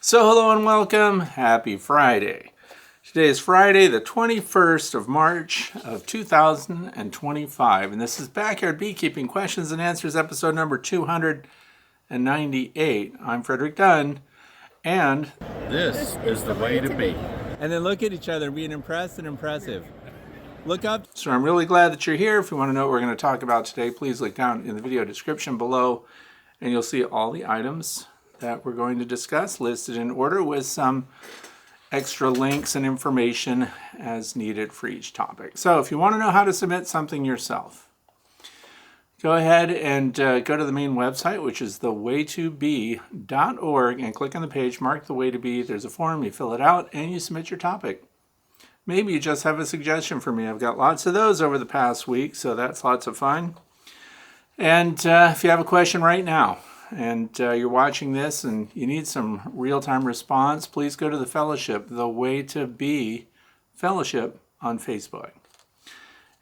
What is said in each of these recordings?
So hello and welcome. Happy Friday. Today is Friday the 21st of March of 2025 and this is Backyard Beekeeping Questions and Answers episode number 298. I'm Frederick Dunn and this is the way to be. And then look at each other being impressed and impressive. Look up. So I'm really glad that you're here. If you want to know what we're going to talk about today, please look down in the video description below and you'll see all the items that we're going to discuss listed in order with some extra links and information as needed for each topic. So if you want to know how to submit something yourself, go ahead and go to the main website, which is thewaytobee.org, and click on the page marked The Way to Bee. There's a form, you fill it out, and you submit your topic. Maybe you just have a suggestion for me. I've got lots of those over the past week, so that's lots of fun. And if you have a question right now, and you're watching this and you need some real-time response, please go to the fellowship, The Way to Bee Fellowship on Facebook.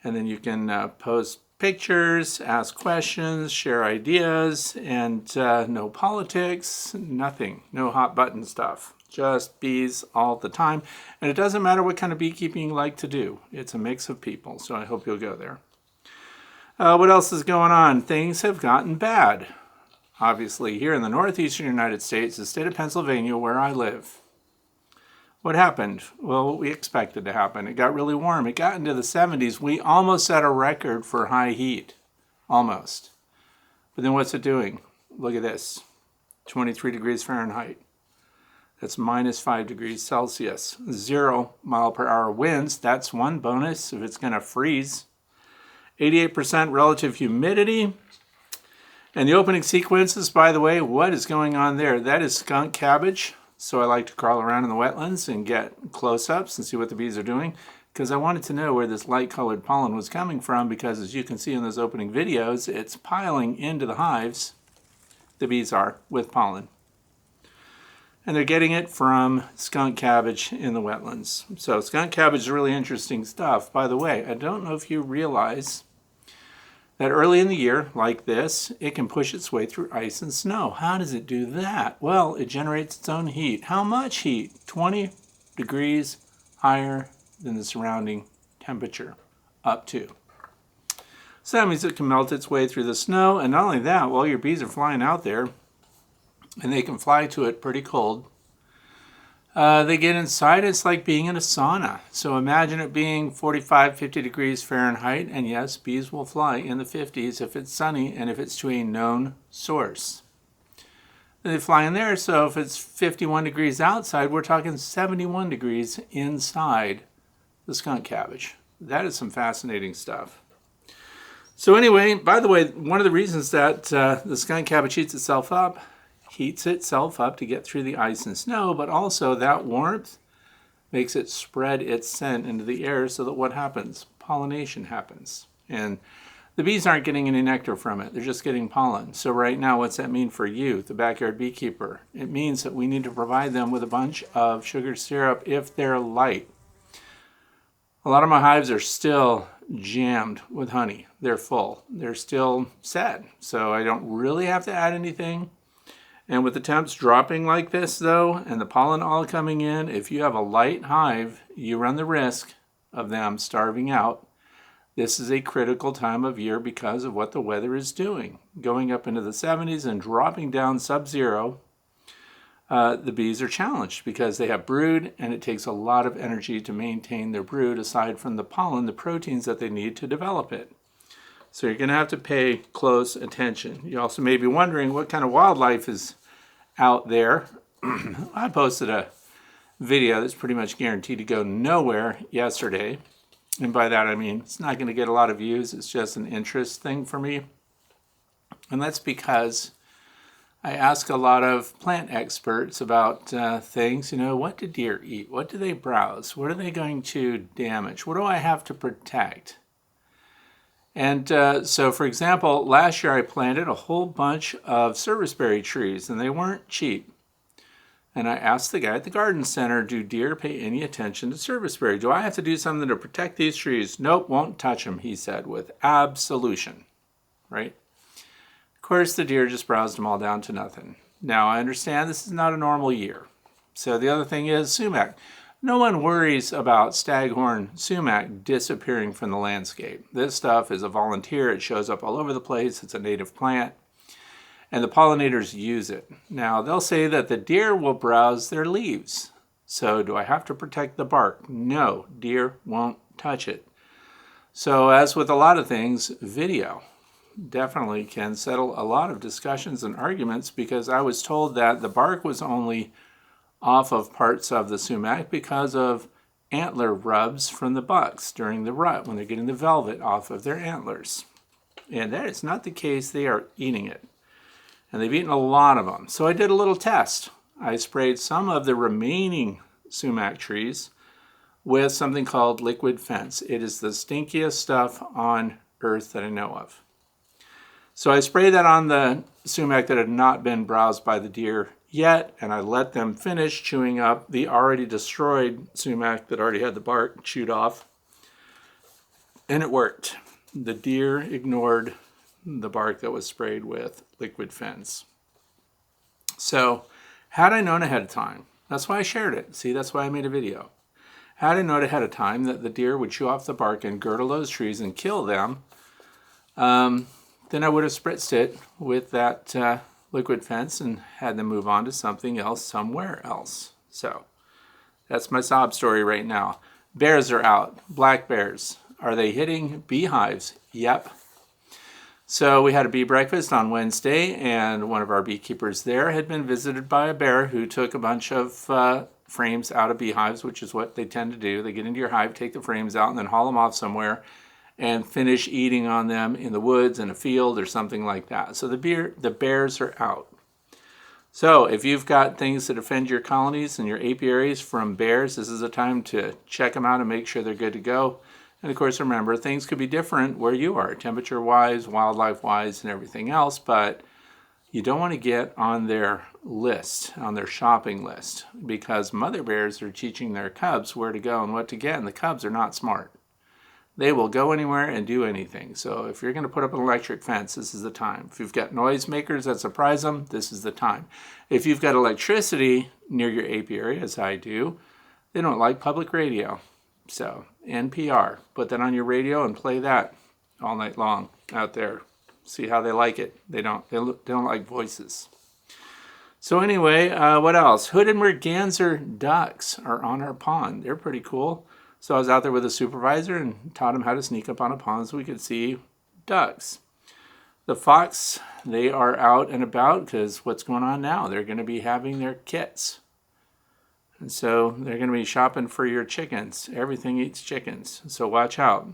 And then you can post pictures, ask questions, share ideas, and no politics, nothing, no hot button stuff. Just bees all the time. And it doesn't matter what kind of beekeeping you like to do. It's a mix of people, so I hope you'll go there. What else is going on? Things have gotten bad. Obviously, here in the northeastern United States, the state of Pennsylvania, where I live. What happened? Well, what we expected to happen. It got really warm. It got into the 70s. We almost set a record for high heat. Almost. But then what's it doing? Look at this. 23 degrees Fahrenheit. That's minus 5 degrees Celsius. 0 mile per hour winds. That's one bonus if it's going to freeze. 88% relative humidity. And the opening sequences, by the way, what is going on there? That is skunk cabbage. So I like to crawl around in the wetlands and get close-ups and see what the bees are doing, because I wanted to know where this light-colored pollen was coming from, because as you can see in those opening videos, it's piling into the hives, the bees are, with pollen. And they're getting it from skunk cabbage in the wetlands. So skunk cabbage is really interesting stuff. By the way, I don't know if you realize that early in the year, like this, it can push its way through ice and snow. How does it do that? Well, it generates its own heat. How much heat? 20 degrees higher than the surrounding temperature, up to. So that means it can melt its way through the snow, and not only that, while your bees are flying out there, and they can fly to it pretty cold, they get inside, it's like being in a sauna. So imagine it being 45, 50 degrees Fahrenheit, and yes, bees will fly in the 50s if it's sunny and if it's to a known source. They fly in there, so if it's 51 degrees outside, we're talking 71 degrees inside the skunk cabbage. That is some fascinating stuff. So anyway, by the way, one of the reasons that the skunk cabbage heats itself up to get through the ice and snow, but also that warmth makes it spread its scent into the air so that what happens? Pollination happens. And the bees aren't getting any nectar from it. They're just getting pollen. So right now, what's that mean for you, the backyard beekeeper? It means that we need to provide them with a bunch of sugar syrup if they're light. A lot of my hives are still jammed with honey. They're full. They're still sad. So I don't really have to add anything. And with the temps dropping like this, though, and the pollen all coming in, if you have a light hive, you run the risk of them starving out. This is a critical time of year because of what the weather is doing. Going up into the 70s and dropping down sub-zero, the bees are challenged because they have brood, and it takes a lot of energy to maintain their brood, aside from the pollen, the proteins that they need to develop it. So you're going to have to pay close attention. You also may be wondering what kind of wildlife is out there. I posted a video that's pretty much guaranteed to go nowhere yesterday. And by that I mean it's not going to get a lot of views. It's just an interest thing for me. And that's because I ask a lot of plant experts about things. You know, what do deer eat? What do they browse? What are they going to damage? What do I have to protect? And so, for example, last year I planted a whole bunch of serviceberry trees, and they weren't cheap. And I asked the guy at the garden center, do deer pay any attention to serviceberry? Do I have to do something to protect these trees? Nope, won't touch them, he said, with absolution, right? Of course, the deer just browsed them all down to nothing. Now, I understand this is not a normal year. So the other thing is sumac. No one worries about staghorn sumac disappearing from the landscape. This stuff is a volunteer. It shows up all over the place. It's a native plant. And the pollinators use it. Now, they'll say that the deer will browse their leaves. So do I have to protect the bark? No, deer won't touch it. So as with a lot of things, video definitely can settle a lot of discussions and arguments, because I was told that the bark was only off of parts of the sumac because of antler rubs from the bucks during the rut when they're getting the velvet off of their antlers. And that is not the case. They are eating it. And they've eaten a lot of them. So I did a little test. I sprayed some of the remaining sumac trees with something called liquid fence. It is the stinkiest stuff on earth that I know of. So I sprayed that on the sumac that had not been browsed by the deer yet, and I let them finish chewing up the already destroyed sumac that already had the bark chewed off. And it worked. The deer ignored the bark that was sprayed with liquid fence. So had I known ahead of time, that's why I shared it. See, that's why I made a video. Had I known ahead of time that the deer would chew off the bark and girdle those trees and kill them, then I would have spritzed it with that liquid fence and had them move on to something else somewhere else. So that's my sob story right now. Bears are out. Black bears. Are they hitting beehives? Yep. So we had a bee breakfast on Wednesday, and one of our beekeepers there had been visited by a bear who took a bunch of frames out of beehives, which is what they tend to do. They get into your hive, take the frames out, and then haul them off somewhere and finish eating on them in the woods, in a field, or something like that. So the bears are out. So if you've got things that defend your colonies and your apiaries from bears, this is a time to check them out and make sure they're good to go. And of course, remember, things could be different where you are, temperature-wise, wildlife-wise, and everything else, but you don't want to get on their list, on their shopping list, because mother bears are teaching their cubs where to go and what to get, and the cubs are not smart. They will go anywhere and do anything. So if you're going to put up an electric fence, this is the time. If you've got noisemakers that surprise them, this is the time. If you've got electricity near your apiary, as I do, they don't like public radio. So NPR, put that on your radio and play that all night long out there. See how they like it. They don't like voices. So anyway, what else? Hooded merganser ducks are on our pond. They're pretty cool. So I was out there with a supervisor and taught him how to sneak up on a pond so we could see ducks. The fox, they are out and about because what's going on now? They're going to be having their kits. And so they're going to be shopping for your chickens. Everything eats chickens. So watch out.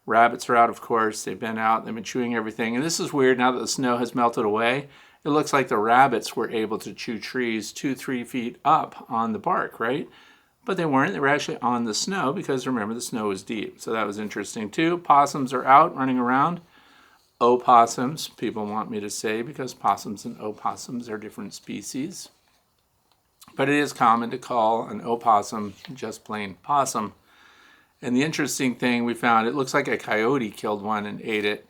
Rabbits are out, of course. They've been out. They've been chewing everything. And this is weird. Now that the snow has melted away, it looks like the rabbits were able to chew trees 2-3 feet up on the bark, right? But they weren't. They were actually on the snow because, remember, the snow was deep. So that was interesting, too. Possums are out running around. Opossums, people want me to say, because possums and opossums are different species. But it is common to call an opossum just plain possum. And the interesting thing we found, it looks like a coyote killed one and ate it.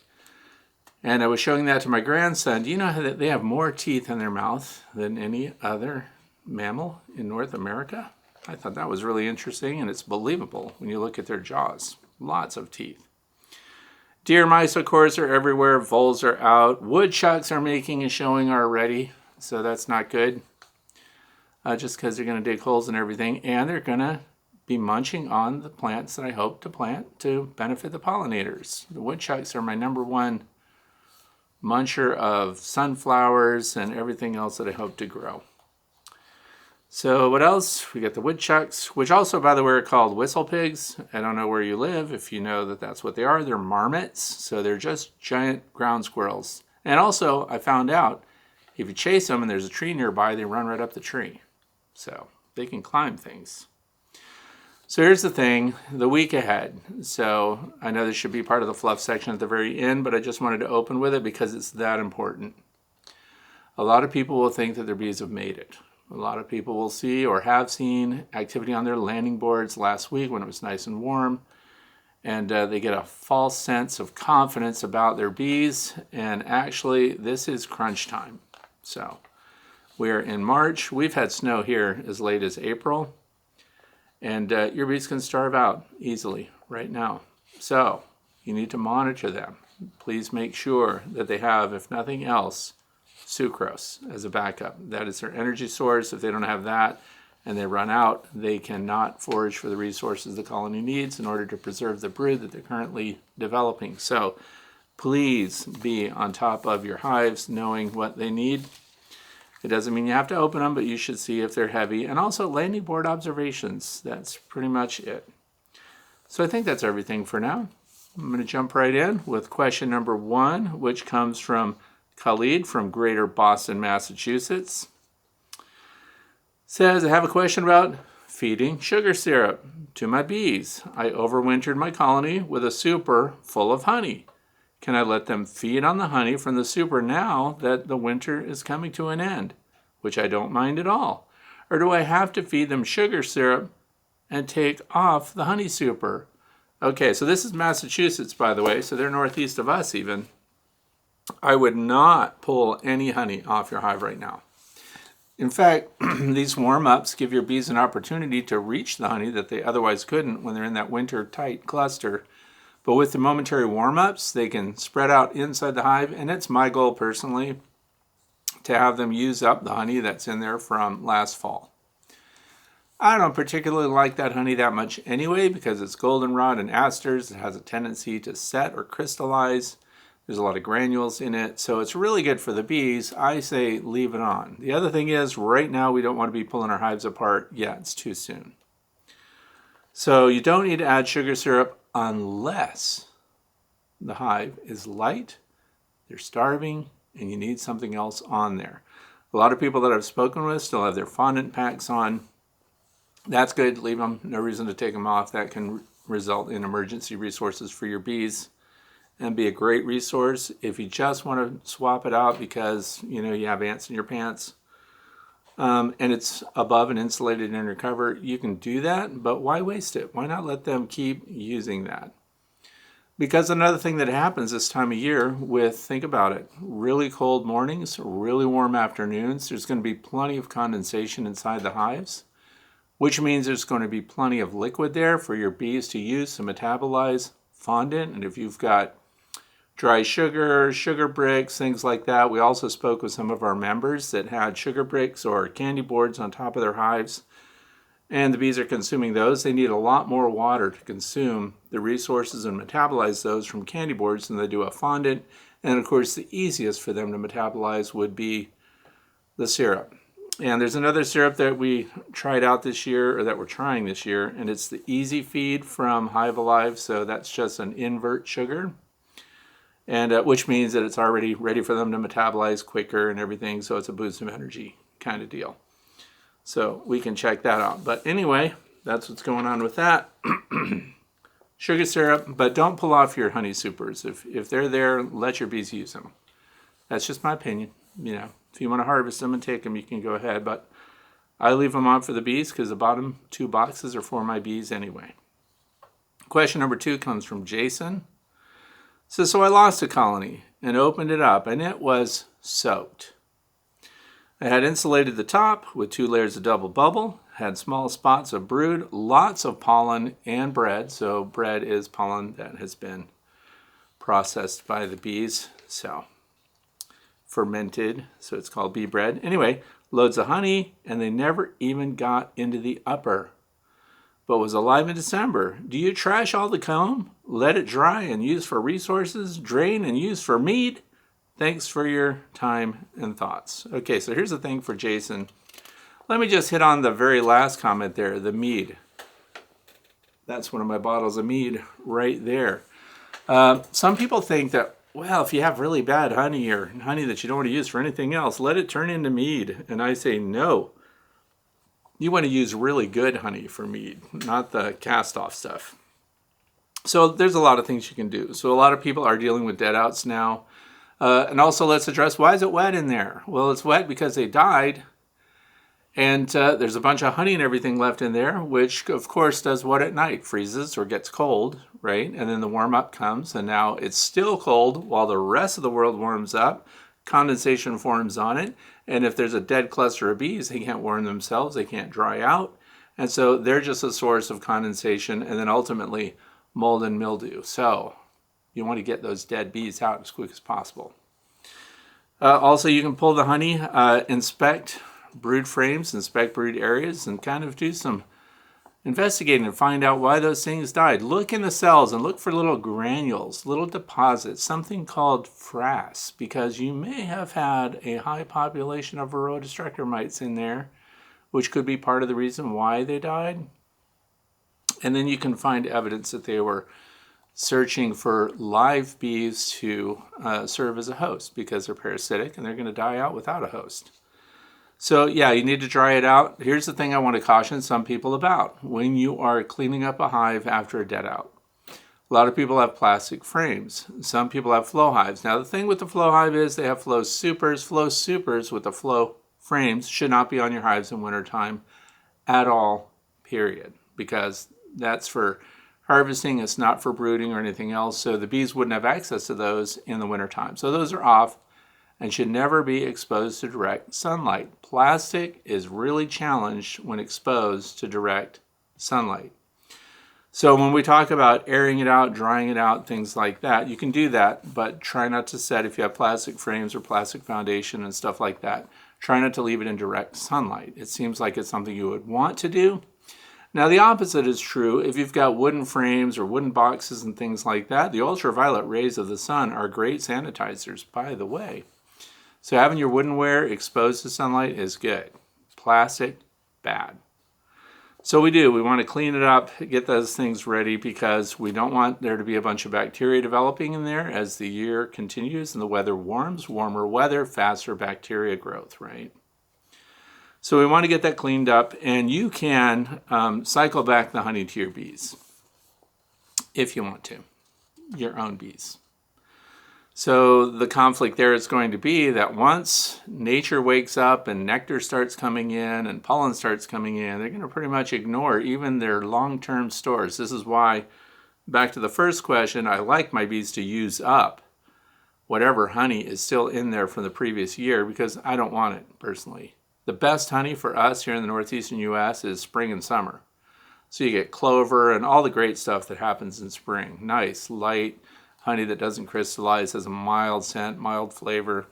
And I was showing that to my grandson. Do you know that they have more teeth in their mouth than any other mammal in North America? I thought that was really interesting, and it's believable when you look at their jaws. Lots of teeth. Deer mice, of course, are everywhere. Voles are out. Woodchucks are making a showing already, so that's not good. Just because they're going to dig holes and everything, and they're going to be munching on the plants that I hope to plant to benefit the pollinators. The woodchucks are my #1 muncher of sunflowers and everything else that I hope to grow. So what else? We got the woodchucks, which also, by the way, are called whistle pigs. I don't know where you live if you know that that's what they are. They're marmots, so they're just giant ground squirrels. And also, I found out, if you chase them and there's a tree nearby, they run right up the tree. So they can climb things. So here's the thing, the week ahead. So I know this should be part of the fluff section at the very end, but I just wanted to open with it because it's that important. A lot of people will think that their bees have made it. A lot of people will see or have seen activity on their landing boards last week when it was nice and warm. And they get a false sense of confidence about their bees. And actually, this is crunch time. So We are in March. We've had snow here as late as April. And your bees can starve out easily right now. So you need to monitor them. Please make sure that they have, if nothing else, sucrose as a backup. That is their energy source. If they don't have that and they run out, they cannot forage for the resources the colony needs in order to preserve the brood that they're currently developing. So please be on top of your hives, knowing what they need. It doesn't mean you have to open them, but you should see if they're heavy. And also landing board observations. That's pretty much it. So I think that's everything for now. I'm going to jump right in with question number 1, which comes from Khalid from Greater Boston, Massachusetts. Says, I have a question about feeding sugar syrup to my bees. I overwintered my colony with a super full of honey. Can I let them feed on the honey from the super now that the winter is coming to an end, which I don't mind at all? Or do I have to feed them sugar syrup and take off the honey super? Okay, so this is Massachusetts, by the way, so they're northeast of us even. I would not pull any honey off your hive right now. In fact, these warm-ups give your bees an opportunity to reach the honey that they otherwise couldn't when they're in that winter tight cluster. But with the momentary warm-ups, they can spread out inside the hive, and it's my goal personally to have them use up the honey that's in there from last fall. I don't particularly like that honey that much anyway because it's goldenrod and asters. It has a tendency to set or crystallize. There's a lot of granules in it, so it's really good for the bees. I say leave it on. The other thing is, right now we don't want to be pulling our hives apart yet. It's too soon. So you don't need to add sugar syrup unless the hive is light, they're starving, and you need something else on there. A lot of people that I've spoken with still have their fondant packs on. That's good. Leave them. No reason to take them off. That can result in emergency resources for your bees and be a great resource. If you just want to swap it out because you have ants in your pants, and it's above and insulated and under cover, you can do that, but why waste it? Why not let them keep using that? Because another thing that happens this time of year think about it, really cold mornings, really warm afternoons, there's going to be plenty of condensation inside the hives, which means there's going to be plenty of liquid there for your bees to use to metabolize fondant. And if you've got dry sugar, sugar bricks, things like that. We also spoke with some of our members that had sugar bricks or candy boards on top of their hives, and the bees are consuming those. They need a lot more water to consume the resources and metabolize those from candy boards than they do a fondant. And of course, the easiest for them to metabolize would be the syrup. And there's another syrup that we tried out this year, or that we're trying this year, and it's the Easy Feed from Hive Alive. So that's just an invert sugar. And which means that it's already ready for them to metabolize quicker and everything, so it's a boost of energy kind of deal. So we can check that out. But anyway, that's what's going on with that. Sugar syrup, but don't pull off your honey supers. If they're there, let your bees use them. That's just my opinion. If you want to harvest them and take them, you can go ahead. But I leave them on for the bees because the bottom 2 boxes are for my bees anyway. Question number 2 comes from Jason. So I lost a colony and opened it up, and it was soaked. I had insulated the top with 2 layers of double bubble, had small spots of brood, lots of pollen and bread. So bread is pollen that has been processed by the bees, so fermented, so it's called bee bread. Anyway, loads of honey, and they never even got into the upper, but was alive in December. Do you trash all the comb, let it dry and use for resources, drain and use for mead? Thanks for your time and thoughts. Okay, so here's the thing for Jason. Let me just hit on the very last comment there, the mead. That's one of my bottles of mead right there. Some people think that, well, if you have really bad honey or honey that you don't want to use for anything else, let it turn into mead. And I say no. You want to use really good honey for mead, not the cast-off stuff. So there's a lot of things you can do. So a lot of people are dealing with dead outs now. And also let's address, why is it wet in there? Well, it's wet because they died. And there's a bunch of honey and everything left in there, which of course does what at night? Freezes or gets cold, right? And then the warm up comes, and now it's still cold while the rest of the world warms up. condensation forms on it. And if there's a dead cluster of bees, they can't warm themselves, they can't dry out. And so they're just a source of condensation and then ultimately mold and mildew. So you want to get those dead bees out as quick as possible. Also, you can pull the honey, inspect brood frames, inspect brood areas, and kind of do some investigating and find out why those things died. Look in the cells and look for little granules, little deposits, something called frass, because you may have had a high population of varroa destructor mites in there, which could be part of the reason why they died. And then you can find evidence that they were searching for live bees to serve as a host because they're parasitic and they're going to die out without a host. So yeah, you need to dry it out. Here's the thing I want to caution some people about when you are cleaning up a hive after a dead out. A lot of people have plastic frames. Some people have flow hives. Now the thing with the flow hive is they have flow supers. Flow supers with the flow frames should not be on your hives in wintertime at all, period, because that's for harvesting. It's not for brooding or anything else. So the bees wouldn't have access to those in the wintertime. So those are off and should never be exposed to direct sunlight. Plastic is really challenged when exposed to direct sunlight. So when we talk about airing it out, drying it out, things like that, you can do that, but try not to set, if you have plastic frames or plastic foundation and stuff like that, try not to leave it in direct sunlight. It seems like it's something you would want to do. Now the opposite is true. If you've got wooden frames or wooden boxes and things like that, the ultraviolet rays of the sun are great sanitizers, by the way. So having your woodenware exposed to sunlight is good. Plastic, bad. So we want to clean it up, get those things ready, because we don't want there to be a bunch of bacteria developing in there as the year continues and the weather warms. Warmer weather, faster bacteria growth, right? So we want to get that cleaned up, and you can cycle back the honey to your bees if you want to, your own bees. So the conflict there is going to be that once nature wakes up and nectar starts coming in and pollen starts coming in, they're going to pretty much ignore even their long-term stores. This is why, back to the first question, I like my bees to use up whatever honey is still in there from the previous year, because I don't want it personally. The best honey for us here in the northeastern U.S. is spring and summer. So you get clover and all the great stuff that happens in spring. Nice, light honey that doesn't crystallize, has a mild scent, mild flavor.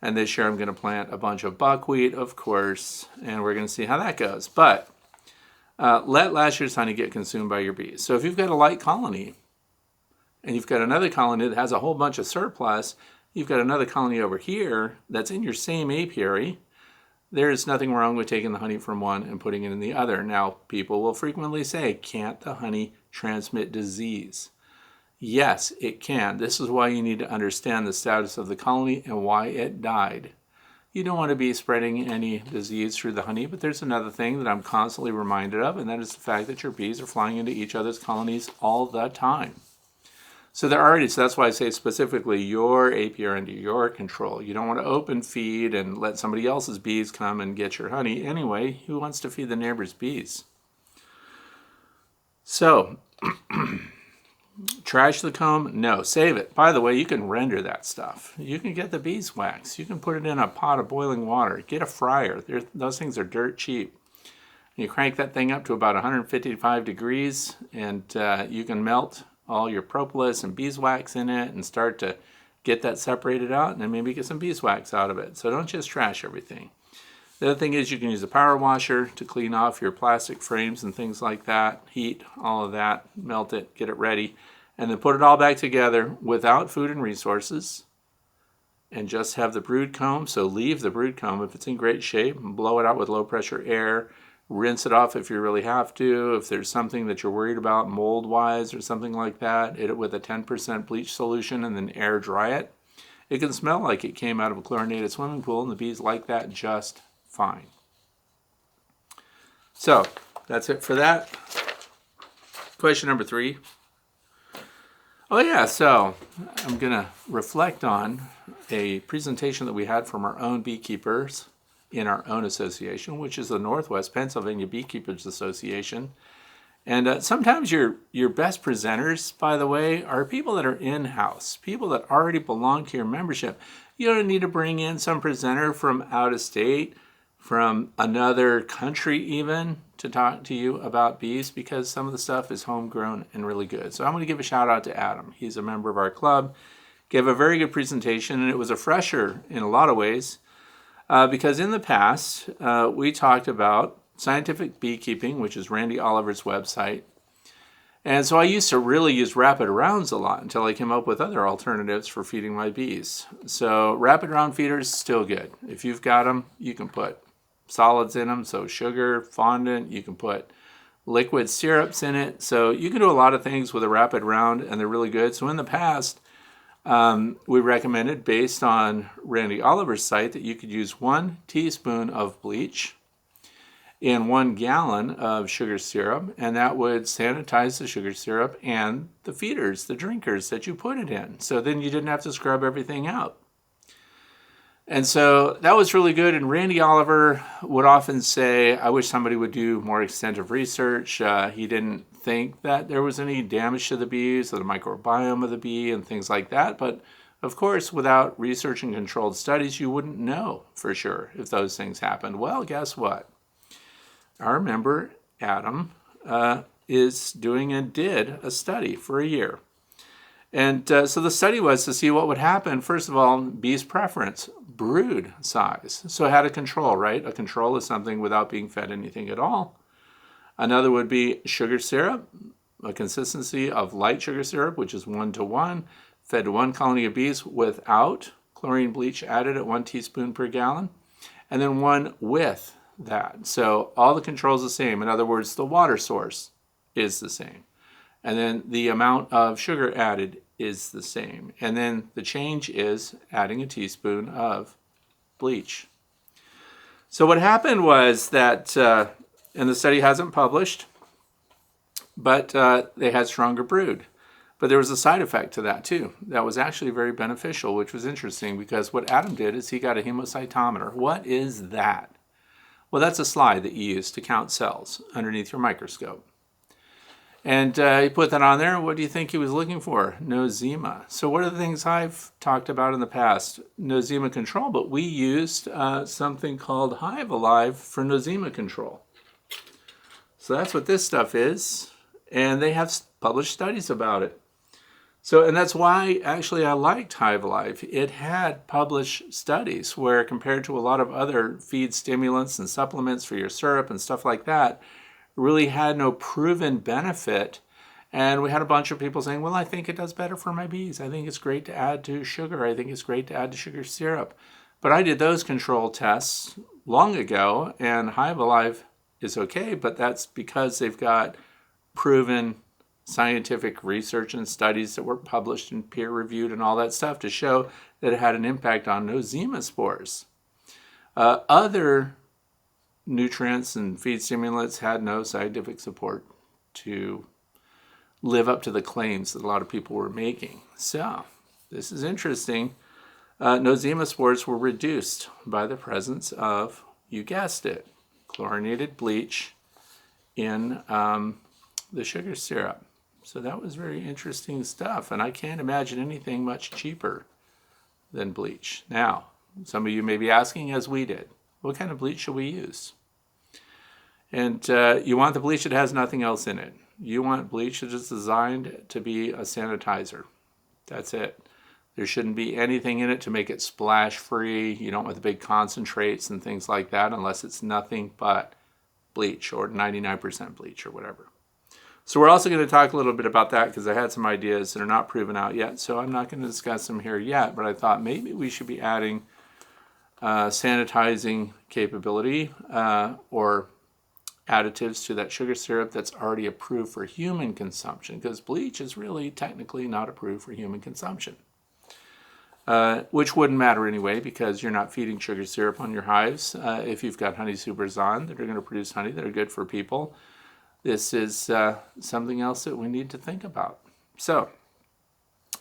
And this year I'm going to plant a bunch of buckwheat, of course, and we're going to see how that goes. But let last year's honey get consumed by your bees. So if you've got a light colony and you've got another colony that has a whole bunch of surplus, you've got another colony over here that's in your same apiary, there's nothing wrong with taking the honey from one and putting it in the other. Now, people will frequently say, can't the honey transmit disease? Yes, it can. This is why you need to understand the status of the colony and why it died. You don't want to be spreading any disease through the honey, but there's another thing that I'm constantly reminded of, and that is the fact that your bees are flying into each other's colonies all the time. So that's why I say specifically your apiary under your control. You don't want to open feed and let somebody else's bees come and get your honey. Anyway, who wants to feed the neighbor's bees? So, trash the comb? No, save it. By the way, you can render that stuff. You can get the beeswax. You can put it in a pot of boiling water. Get a fryer. Those things are dirt cheap. You crank that thing up to about 155 degrees, and you can melt all your propolis and beeswax in it and start to get that separated out, and then maybe get some beeswax out of it. So don't just trash everything. The other thing is you can use a power washer to clean off your plastic frames and things like that. Heat, all of that, melt it, get it ready, and then put it all back together without food and resources, and just have the brood comb. So leave the brood comb if it's in great shape and blow it out with low pressure air. Rinse it off if you really have to. If there's something that you're worried about mold-wise or something like that, hit it with a 10% bleach solution and then air dry it. It can smell like it came out of a chlorinated swimming pool, and the bees like that just fine. So that's it for that. Question number 3. Oh yeah, so I'm going to reflect on a presentation that we had from our own beekeepers in our own association, which is the Northwest Pennsylvania Beekeepers Association. And sometimes your best presenters, by the way, are people that are in-house, people that already belong to your membership. You don't need to bring in some presenter from out of state, from another country even, to talk to you about bees, because some of the stuff is homegrown and really good. So I'm going to give a shout out to Adam. He's a member of our club. Gave a very good presentation, and it was a fresher in a lot of ways, because in the past we talked about scientific beekeeping, which is Randy Oliver's website. And so I used to really use rapid rounds a lot until I came up with other alternatives for feeding my bees. So rapid round feeders, still good. If you've got them, you can put solids in them, so sugar, fondant, you can put liquid syrups in it. So you can do a lot of things with a rapid round, and they're really good. So in the past, we recommended, based on Randy Oliver's site, that you could use 1 teaspoon of bleach in 1 gallon of sugar syrup, and that would sanitize the sugar syrup and the feeders, the drinkers that you put it in. So then you didn't have to scrub everything out. And so that was really good. And Randy Oliver would often say, I wish somebody would do more extensive research. He didn't think that there was any damage to the bees or the microbiome of the bee and things like that. But of course, without research and controlled studies, you wouldn't know for sure if those things happened. Well, guess what? Our member, Adam, is doing and did a study for a year. And so the study was to see what would happen. First of all, bees' preference, brood size. So it had a control, right? A control is something without being fed anything at all. Another would be sugar syrup, a consistency of light sugar syrup, which is 1:1, fed to 1 colony of bees without chlorine bleach added at 1 teaspoon per gallon, and then 1 with that. So all the controls the same. In other words, the water source is the same. And then the amount of sugar added is the same. And then the change is adding a teaspoon of bleach. So what happened was that, and the study hasn't published, but they had stronger brood. But there was a side effect to that too. That was actually very beneficial, which was interesting, because what Adam did is he got a hemocytometer. What is that? Well, that's a slide that you use to count cells underneath your microscope. And he put that on there. What do you think he was looking for? Nosema. So what are the things I've talked about in the past? Nosema control, but we used something called Hive Alive for nosema control. So that's what this stuff is, and they have published studies about it. So, and that's why actually I liked Hive Alive. It had published studies where, compared to a lot of other feed stimulants and supplements for your syrup and stuff like that, really had no proven benefit. And we had a bunch of people saying, well, I think it does better for my bees. I think it's great to add to sugar. I think it's great to add to sugar syrup. But I did those control tests long ago, and Hive Alive is okay, but that's because they've got proven scientific research and studies that were published and peer-reviewed and all that stuff to show that it had an impact on nosema spores. Other nutrients and feed stimulants had no scientific support to live up to the claims that a lot of people were making. So, this is interesting. Nosema spores were reduced by the presence of, you guessed it, chlorinated bleach in the sugar syrup. So that was very interesting stuff, and I can't imagine anything much cheaper than bleach. Now, some of you may be asking, as we did, what kind of bleach should we use? And you want the bleach that has nothing else in it. You want bleach that is designed to be a sanitizer. That's it. There shouldn't be anything in it to make it splash free. You don't want the big concentrates and things like that unless it's nothing but bleach or 99% bleach or whatever. So we're also going to talk a little bit about that, because I had some ideas that are not proven out yet. So I'm not going to discuss them here yet, but I thought maybe we should be adding sanitizing capability or additives to that sugar syrup that's already approved for human consumption, because bleach is really technically not approved for human consumption. Which wouldn't matter anyway, because you're not feeding sugar syrup on your hives. If you've got honey supers on that are going to produce honey that are good for people, this is something else that we need to think about. So,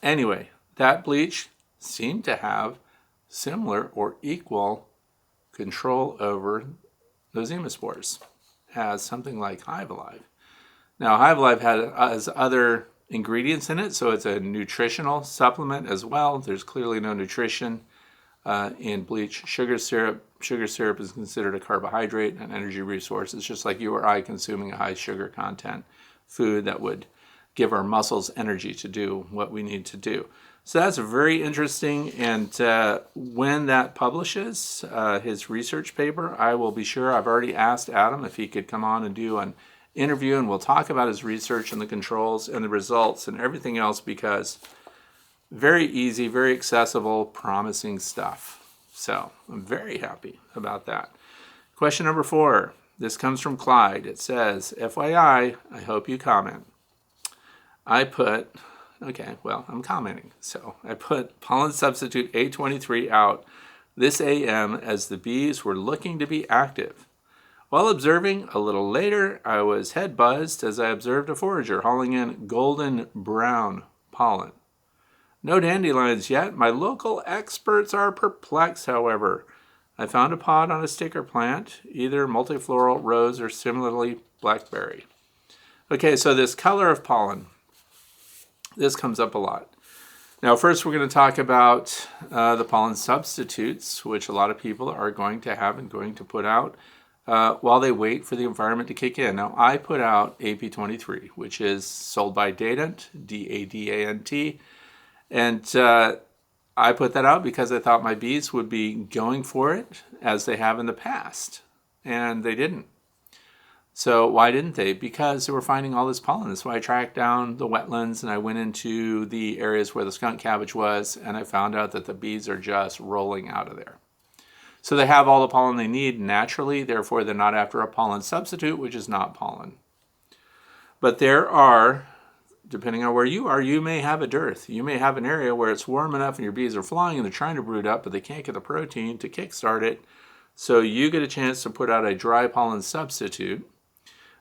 anyway, that bleach seemed to have similar or equal control over nosema spores as something like Hive Alive. Now, Hive Alive has other ingredients in it, so it's a nutritional supplement as well. There's clearly no nutrition in bleach. Sugar syrup is considered a carbohydrate, an energy resource. It's just like you or I consuming a high sugar content food that would give our muscles energy to do what we need to do. So that's very interesting, and when that publishes his research paper, I will be sure. I've already asked Adam if he could come on and do an interview, and we'll talk about his research and the controls and the results and everything else, because very easy, very accessible, promising stuff. So I'm very happy about that. Question number 4. This comes from Clyde. It says, FYI, I hope you comment. I'm commenting. So I put pollen substitute A23 out this AM as the bees were looking to be active. While observing, a little later, I was head buzzed as I observed a forager hauling in golden brown pollen. No dandelions yet. My local experts are perplexed, however. I found a pod on a sticker plant, either multifloral, rose, or similarly blackberry. Okay, so this color of pollen, this comes up a lot. Now, first we're going to talk about the pollen substitutes, which a lot of people are going to have and going to put out while they wait for the environment to kick in. Now, I put out AP23, which is sold by Dadant, D-A-D-A-N-T, and I put that out because I thought my bees would be going for it as they have in the past, and they didn't. So why didn't they? Because they were finding all this pollen. That's why I tracked down the wetlands and I went into the areas where the skunk cabbage was, and I found out that the bees are just rolling out of there. So they have all the pollen they need naturally, therefore they're not after a pollen substitute, which is not pollen. But there are, depending on where you are, you may have a dearth. You may have an area where it's warm enough and your bees are flying and they're trying to brood up, but they can't get the protein to kickstart it. So you get a chance to put out a dry pollen substitute.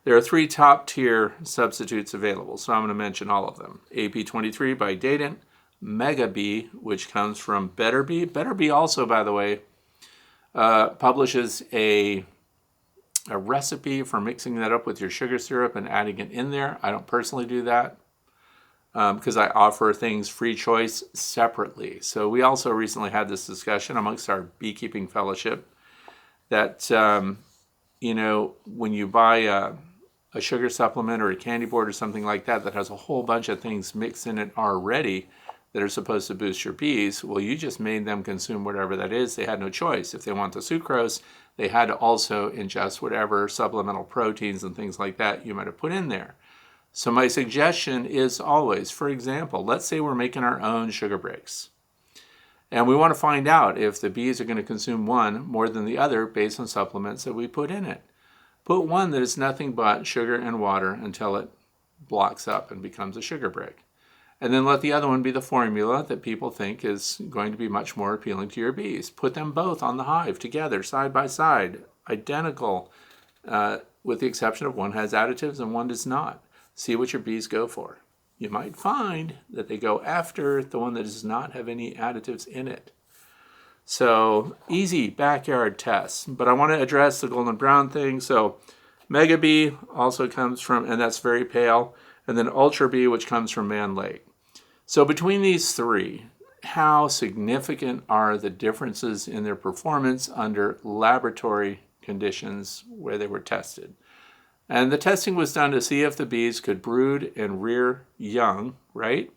There are 3 top tier substitutes available, so I'm going to mention all of them. AP23 by Dadant, Mega Bee, which comes from Better Bee. Better Bee also, by the way, publishes a recipe for mixing that up with your sugar syrup and adding it in there. I don't personally do that because I offer things free choice separately. So we also recently had this discussion amongst our beekeeping fellowship that, when you buy a sugar supplement or a candy board or something like that that has a whole bunch of things mixed in it already that are supposed to boost your bees, well, you just made them consume whatever that is. They had no choice. If they want the sucrose, they had to also ingest whatever supplemental proteins and things like that you might have put in there. So my suggestion is always, for example, let's say we're making our own sugar breaks. And we want to find out if the bees are going to consume one more than the other based on supplements that we put in it. Put one that is nothing but sugar and water until it blocks up and becomes a sugar break. And then let the other one be the formula that people think is going to be much more appealing to your bees. Put them both on the hive together, side by side, identical, with the exception of one has additives and one does not. See what your bees go for. You might find that they go after the one that does not have any additives in it. So easy backyard tests, but I want to address the golden brown thing. So Mega Bee also comes from, and that's very pale, and then Ultra Bee, which comes from Man Lake. So between these 3, how significant are the differences in their performance under laboratory conditions where they were tested? And the testing was done to see if the bees could brood and rear young, right,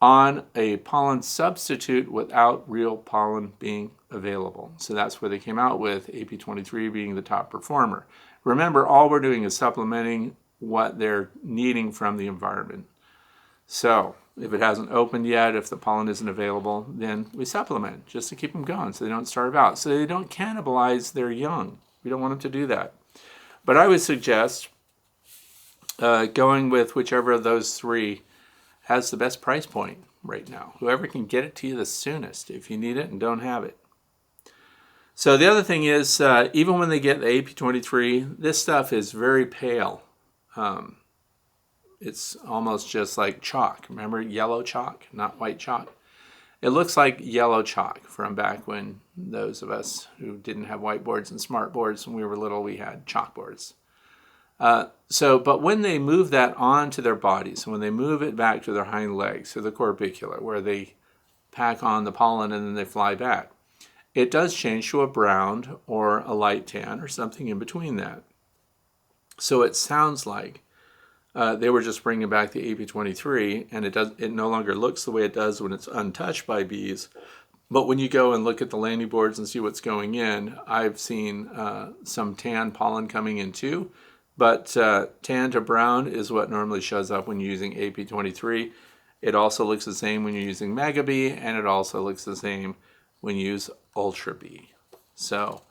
on a pollen substitute without real pollen being available. So that's where they came out with AP23 being the top performer. Remember, all we're doing is supplementing what they're needing from the environment. So if it hasn't opened yet, if the pollen isn't available, then we supplement just to keep them going so they don't starve out, so they don't cannibalize their young. We don't want them to do that. But I would suggest going with whichever of those 3 has the best price point right now. Whoever can get it to you the soonest if you need it and don't have it. So the other thing is, even when they get the AP23, this stuff is very pale. It's almost just like chalk. Remember yellow chalk, not white chalk? It looks like yellow chalk from back when those of us who didn't have whiteboards and smart boards when we were little, we had chalkboards. But when they move that onto their bodies, when they move it back to their hind legs, to the corbicula, where they pack on the pollen and then they fly back, it does change to a brown or a light tan or something in between that. So it sounds like they were just bringing back the AP23, and it no longer looks the way it does when it's untouched by bees. But when you go and look at the landing boards and see what's going in, I've seen some tan pollen coming in too. But tan to brown is what normally shows up when you're using AP23. It also looks the same when you're using Mega Bee, and it also looks the same when you use Ultra Bee. So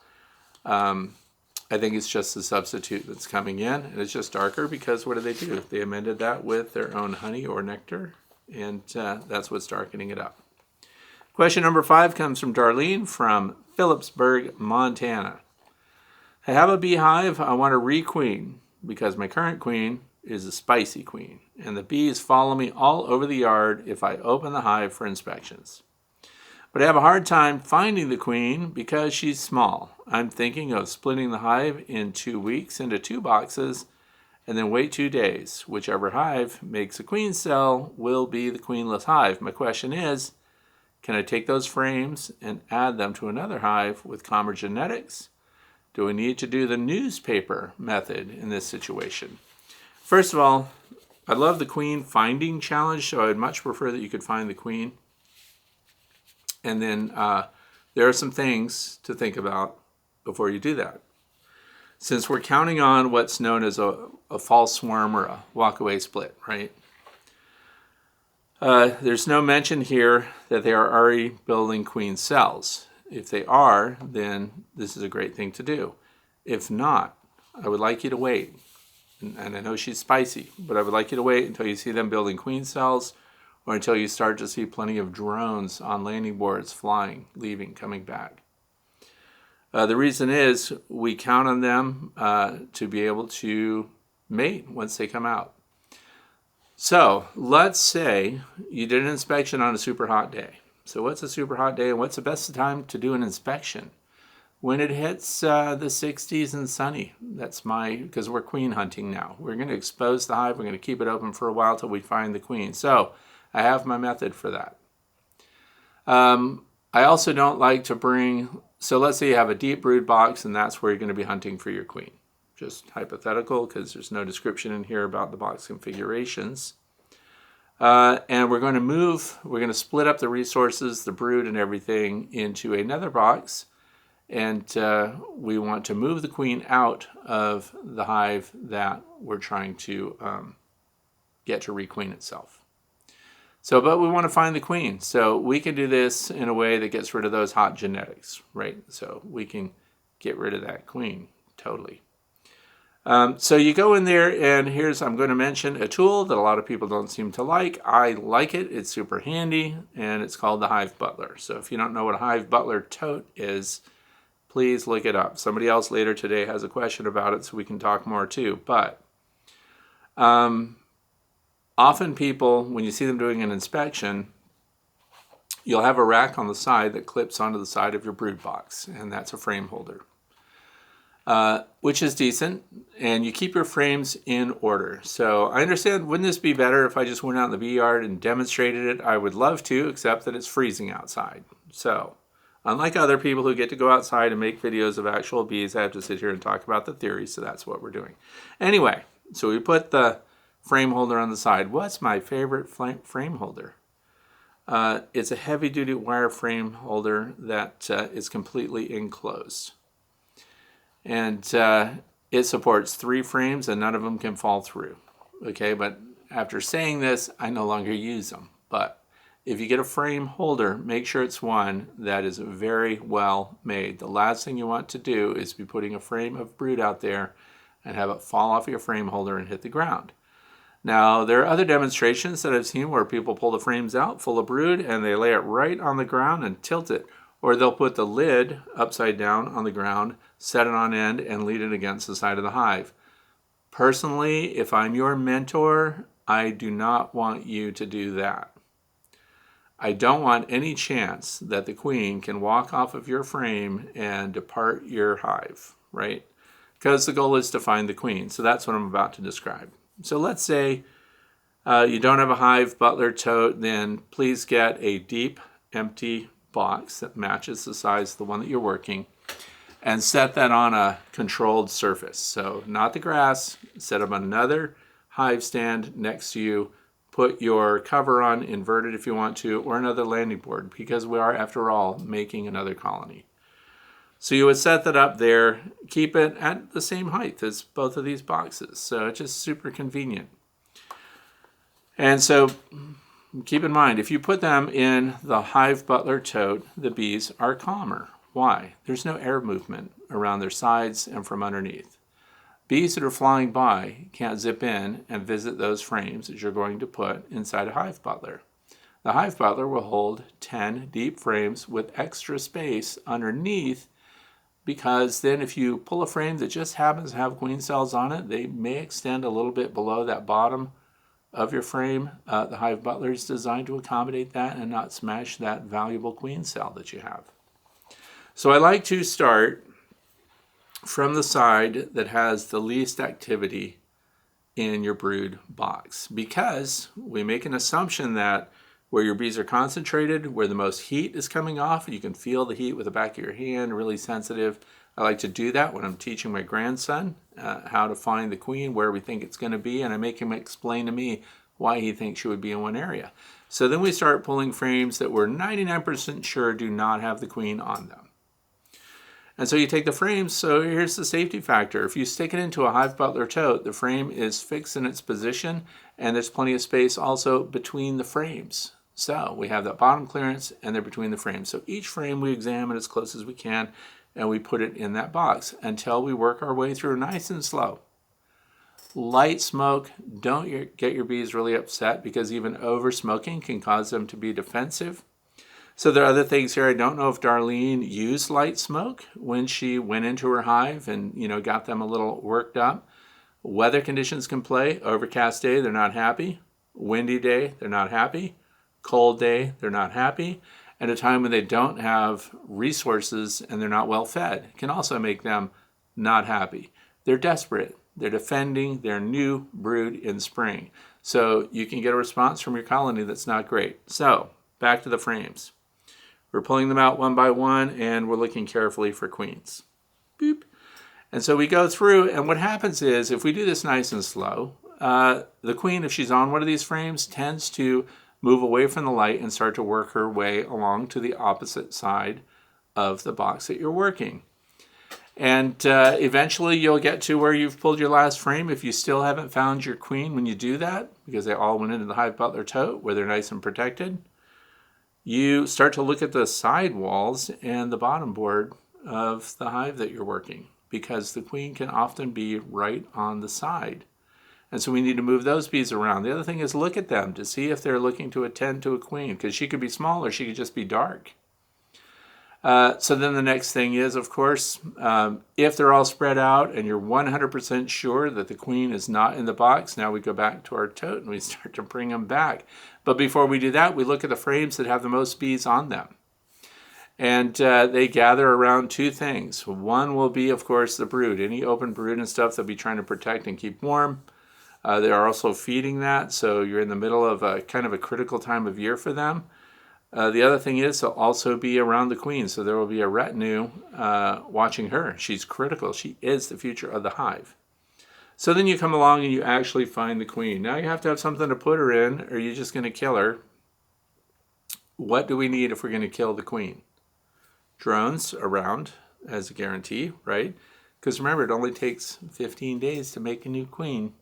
I think it's just a substitute that's coming in, and it's just darker because what do? They amended that with their own honey or nectar, and that's what's darkening it up. Question number 5 comes from Darlene from Phillipsburg, Montana. I have a beehive. I want a requeen because my current queen is a spicy queen, and the bees follow me all over the yard if I open the hive for inspections. But I have a hard time finding the queen because she's small. I'm thinking of splitting the hive in 2 weeks into 2 boxes and then wait 2 days. Whichever hive makes a queen cell will be the queenless hive. My question is, can I take those frames and add them to another hive with calmer genetics? Do I need to do the newspaper method in this situation? First of all, I love the queen finding challenge, so I'd much prefer that you could find the queen. And then there are some things to think about before you do that. Since we're counting on what's known as a false swarm or a walk-away split, right? There's no mention here that they are already building queen cells. If they are, then this is a great thing to do. If not, I would like you to wait. And I know she's spicy, but I would like you to wait until you see them building queen cells or until you start to see plenty of drones on landing boards flying, leaving, coming back. The reason is we count on them to be able to mate once they come out. So let's say you did an inspection on a super hot day. So what's a super hot day and what's the best time to do an inspection? When it hits the 60s and sunny. That's because we're queen hunting now. We're going to expose the hive. We're going to keep it open for a while till we find the queen. So I have my method for that. I also don't like to bring, so let's say you have a deep brood box and that's where you're going to be hunting for your queen. Just hypothetical because there's no description in here about the box configurations. And we're going to split up the resources, the brood and everything into another box. And we want to move the queen out of the hive that we're trying to get to requeen itself. But we want to find the queen. So we can do this in a way that gets rid of those hot genetics, right? So we can get rid of that queen, totally. So you go in there and I'm going to mention a tool that a lot of people don't seem to like. I like it. It's super handy and it's called the Hive Butler. So if you don't know what a Hive Butler tote is, please look it up. Somebody else later today has a question about it so we can talk more too. But often people, when you see them doing an inspection, you'll have a rack on the side that clips onto the side of your brood box, and that's a frame holder, which is decent, and you keep your frames in order. So I understand, wouldn't this be better if I just went out in the bee yard and demonstrated it? I would love to, except that it's freezing outside. So unlike other people who get to go outside and make videos of actual bees, I have to sit here and talk about the theory, so that's what we're doing. Anyway, so we put the frame holder on the side. What's my favorite frame holder? It's a heavy-duty wire frame holder that is completely enclosed. And it supports 3 frames and none of them can fall through. Okay, but after saying this, I no longer use them. But if you get a frame holder, make sure it's one that is very well made. The last thing you want to do is be putting a frame of brood out there and have it fall off your frame holder and hit the ground. Now, there are other demonstrations that I've seen where people pull the frames out full of brood and they lay it right on the ground and tilt it. Or they'll put the lid upside down on the ground, set it on end, and lean it against the side of the hive. Personally, if I'm your mentor, I do not want you to do that. I don't want any chance that the queen can walk off of your frame and depart your hive, right? Because the goal is to find the queen. So that's what I'm about to describe. So let's say you don't have a Hive Butler tote, then please get a deep, empty box that matches the size of the one that you're working, and set that on a controlled surface. So not the grass, set up on another hive stand next to you. Put your cover on, invert it if you want to, or another landing board, because we are, after all, making another colony. So you would set that up there, keep it at the same height as both of these boxes. So it's just super convenient. And so keep in mind, if you put them in the Hive Butler tote, the bees are calmer. Why? There's no air movement around their sides and from underneath. Bees that are flying by can't zip in and visit those frames that you're going to put inside a Hive Butler. The Hive Butler will hold 10 deep frames with extra space underneath, because then if you pull a frame that just happens to have queen cells on it, they may extend a little bit below that bottom of your frame. The Hive Butler is designed to accommodate that and not smash that valuable queen cell that you have. So I like to start from the side that has the least activity in your brood box, because we make an assumption that where your bees are concentrated, where the most heat is coming off, you can feel the heat with the back of your hand, really sensitive. I like to do that when I'm teaching my grandson how to find the queen, where we think it's going to be, and I make him explain to me why he thinks she would be in one area. So then we start pulling frames that we're 99% sure do not have the queen on them. And so you take the frames, so here's the safety factor. If you stick it into a Hive Butler tote, the frame is fixed in its position, and there's plenty of space also between the frames. So we have that bottom clearance, and they're between the frames. So each frame we examine as close as we can, and we put it in that box until we work our way through nice and slow. Light smoke, don't get your bees really upset, because even over smoking can cause them to be defensive. So there are other things here. I don't know if Darlene used light smoke when she went into her hive and got them a little worked up. Weather conditions can play. Overcast day, they're not happy. Windy day, they're not happy. Cold day, they're not happy. And a time when they don't have resources and they're not well fed can also make them not happy. They're desperate. They're defending their new brood in spring. So you can get a response from your colony that's not great. So back to the frames. We're pulling them out one by one, and we're looking carefully for queens. Boop. And so we go through, and what happens is, if we do this nice and slow, the queen, if she's on one of these frames, tends to move away from the light and start to work her way along to the opposite side of the box that you're working. And eventually you'll get to where you've pulled your last frame. If you still haven't found your queen when you do that, because they all went into the Hive Butler tote where they're nice and protected, you start to look at the side walls and the bottom board of the hive that you're working, because the queen can often be right on the side. And so we need to move those bees around. The other thing is, look at them to see if they're looking to attend to a queen, because she could be small or she could just be dark. So then the next thing is, of course, if they're all spread out and you're 100% sure that the queen is not in the box, now we go back to our tote and we start to bring them back. But before we do that, we look at the frames that have the most bees on them. And they gather around two things. One will be, of course, the brood. Any open brood and stuff they'll be trying to protect and keep warm. They are also feeding that, so you're in the middle of a kind of a critical time of year for them. The other thing is, they'll also be around the queen, so there will be a retinue watching her. She's critical. She is the future of the hive. So then you come along and you actually find the queen. Now you have to have something to put her in, or you're just going to kill her. What do we need if we're going to kill the queen? Drones around as a guarantee, right? Because remember, it only takes 15 days to make a new queen.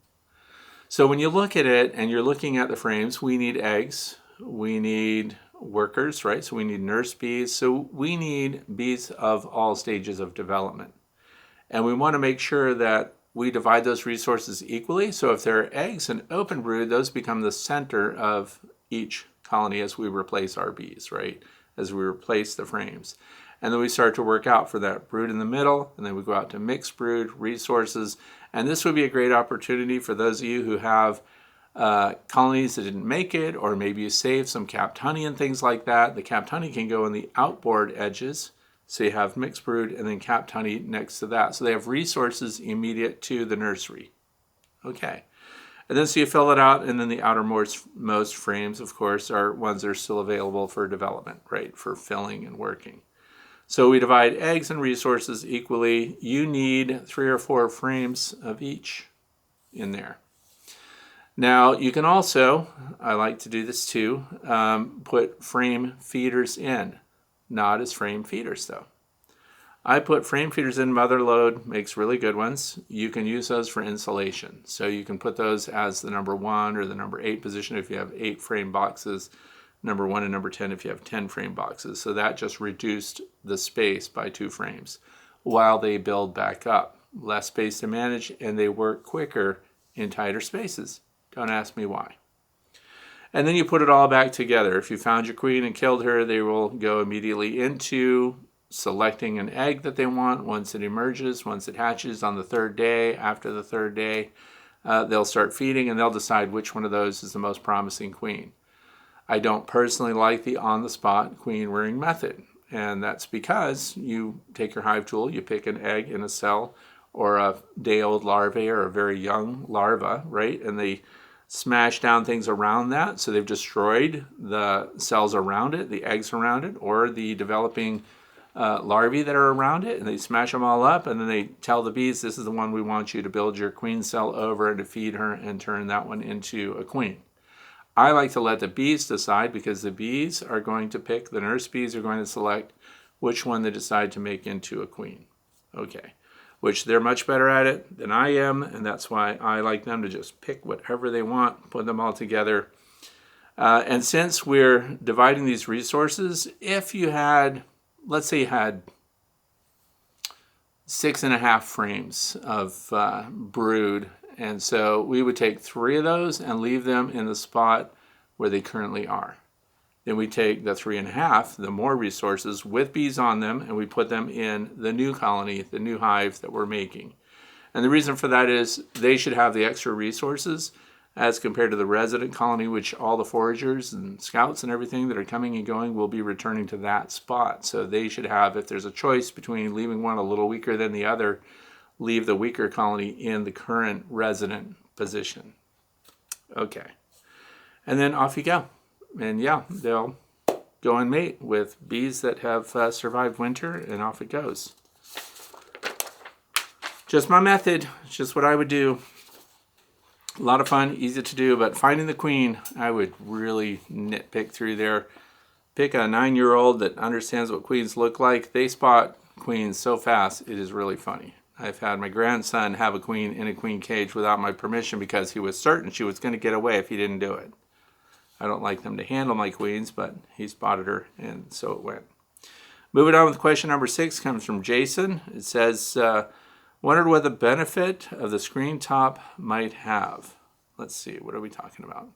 So when you look at it and you're looking at the frames, we need eggs. We need workers, right? So we need nurse bees. So we need bees of all stages of development. And we want to make sure that we divide those resources equally. So if there are eggs and open brood, those become the center of each colony as we replace our bees, right? As we replace the frames. And then we start to work out for that brood in the middle, and then we go out to mixed brood, resources. And this would be a great opportunity for those of you who have colonies that didn't make it, or maybe you saved some capped honey and things like that. The capped honey can go in the outboard edges. So you have mixed brood and then capped honey next to that. So they have resources immediate to the nursery. Okay. And then so you fill it out, and then the outermost most frames, of course, are ones that are still available for development, right, for filling and working. So we divide eggs and resources equally. You need 3 or 4 frames of each in there. Now you can also, I like to do this too, put frame feeders in, not as frame feeders though. I put frame feeders in. Mother Lode makes really good ones. You can use those for insulation. So you can put those as the number 1 or the number 8 position if you have 8 frame boxes, number 1 and number 10 if you have 10 frame boxes. So that just reduced the space by 2 frames while they build back up. Less space to manage, and they work quicker in tighter spaces. Don't ask me why. And then you put it all back together. If you found your queen and killed her, they will go immediately into selecting an egg that they want. Once it emerges, once it hatches on the 3rd day, after the 3rd day, they'll start feeding, and they'll decide which one of those is the most promising queen. I don't personally like the on-the-spot queen rearing method, and that's because you take your hive tool, you pick an egg in a cell or a day-old larvae or a very young larva, right? And they smash down things around that, so they've destroyed the cells around it, the eggs around it, or the developing larvae that are around it, and they smash them all up, and then they tell the bees, this is the one we want you to build your queen cell over and to feed her and turn that one into a queen. I like to let the bees decide, because the bees are going to pick, the nurse bees are going to select which one they decide to make into a queen. Okay, which they're much better at it than I am, and that's why I like them to just pick whatever they want, put them all together. And since we're dividing these resources, if you had, let's say you had 6.5 frames of brood, and so we would take 3 of those and leave them in the spot where they currently are. Then we take the 3.5, the more resources with bees on them, and we put them in the new colony, the new hive that we're making. And the reason for that is they should have the extra resources as compared to the resident colony, which all the foragers and scouts and everything that are coming and going will be returning to that spot. So they should have, if there's a choice between leaving one a little weaker than the other, leave the weaker colony in the current resident position. Okay. And then off you go. And yeah, they'll go and mate with bees that have survived winter, and off it goes. Just my method, just what I would do. A lot of fun, easy to do, but finding the queen, I would really nitpick through there. Pick a 9-year-old that understands what queens look like. They spot queens so fast, it is really funny. I've had my grandson have a queen in a queen cage without my permission because he was certain she was going to get away if he didn't do it. I don't like them to handle my queens, but he spotted her, and so it went. Moving on with question number 6 comes from Jason. It says, wondered what the benefit of the screen top might have. Let's see, what are we talking about?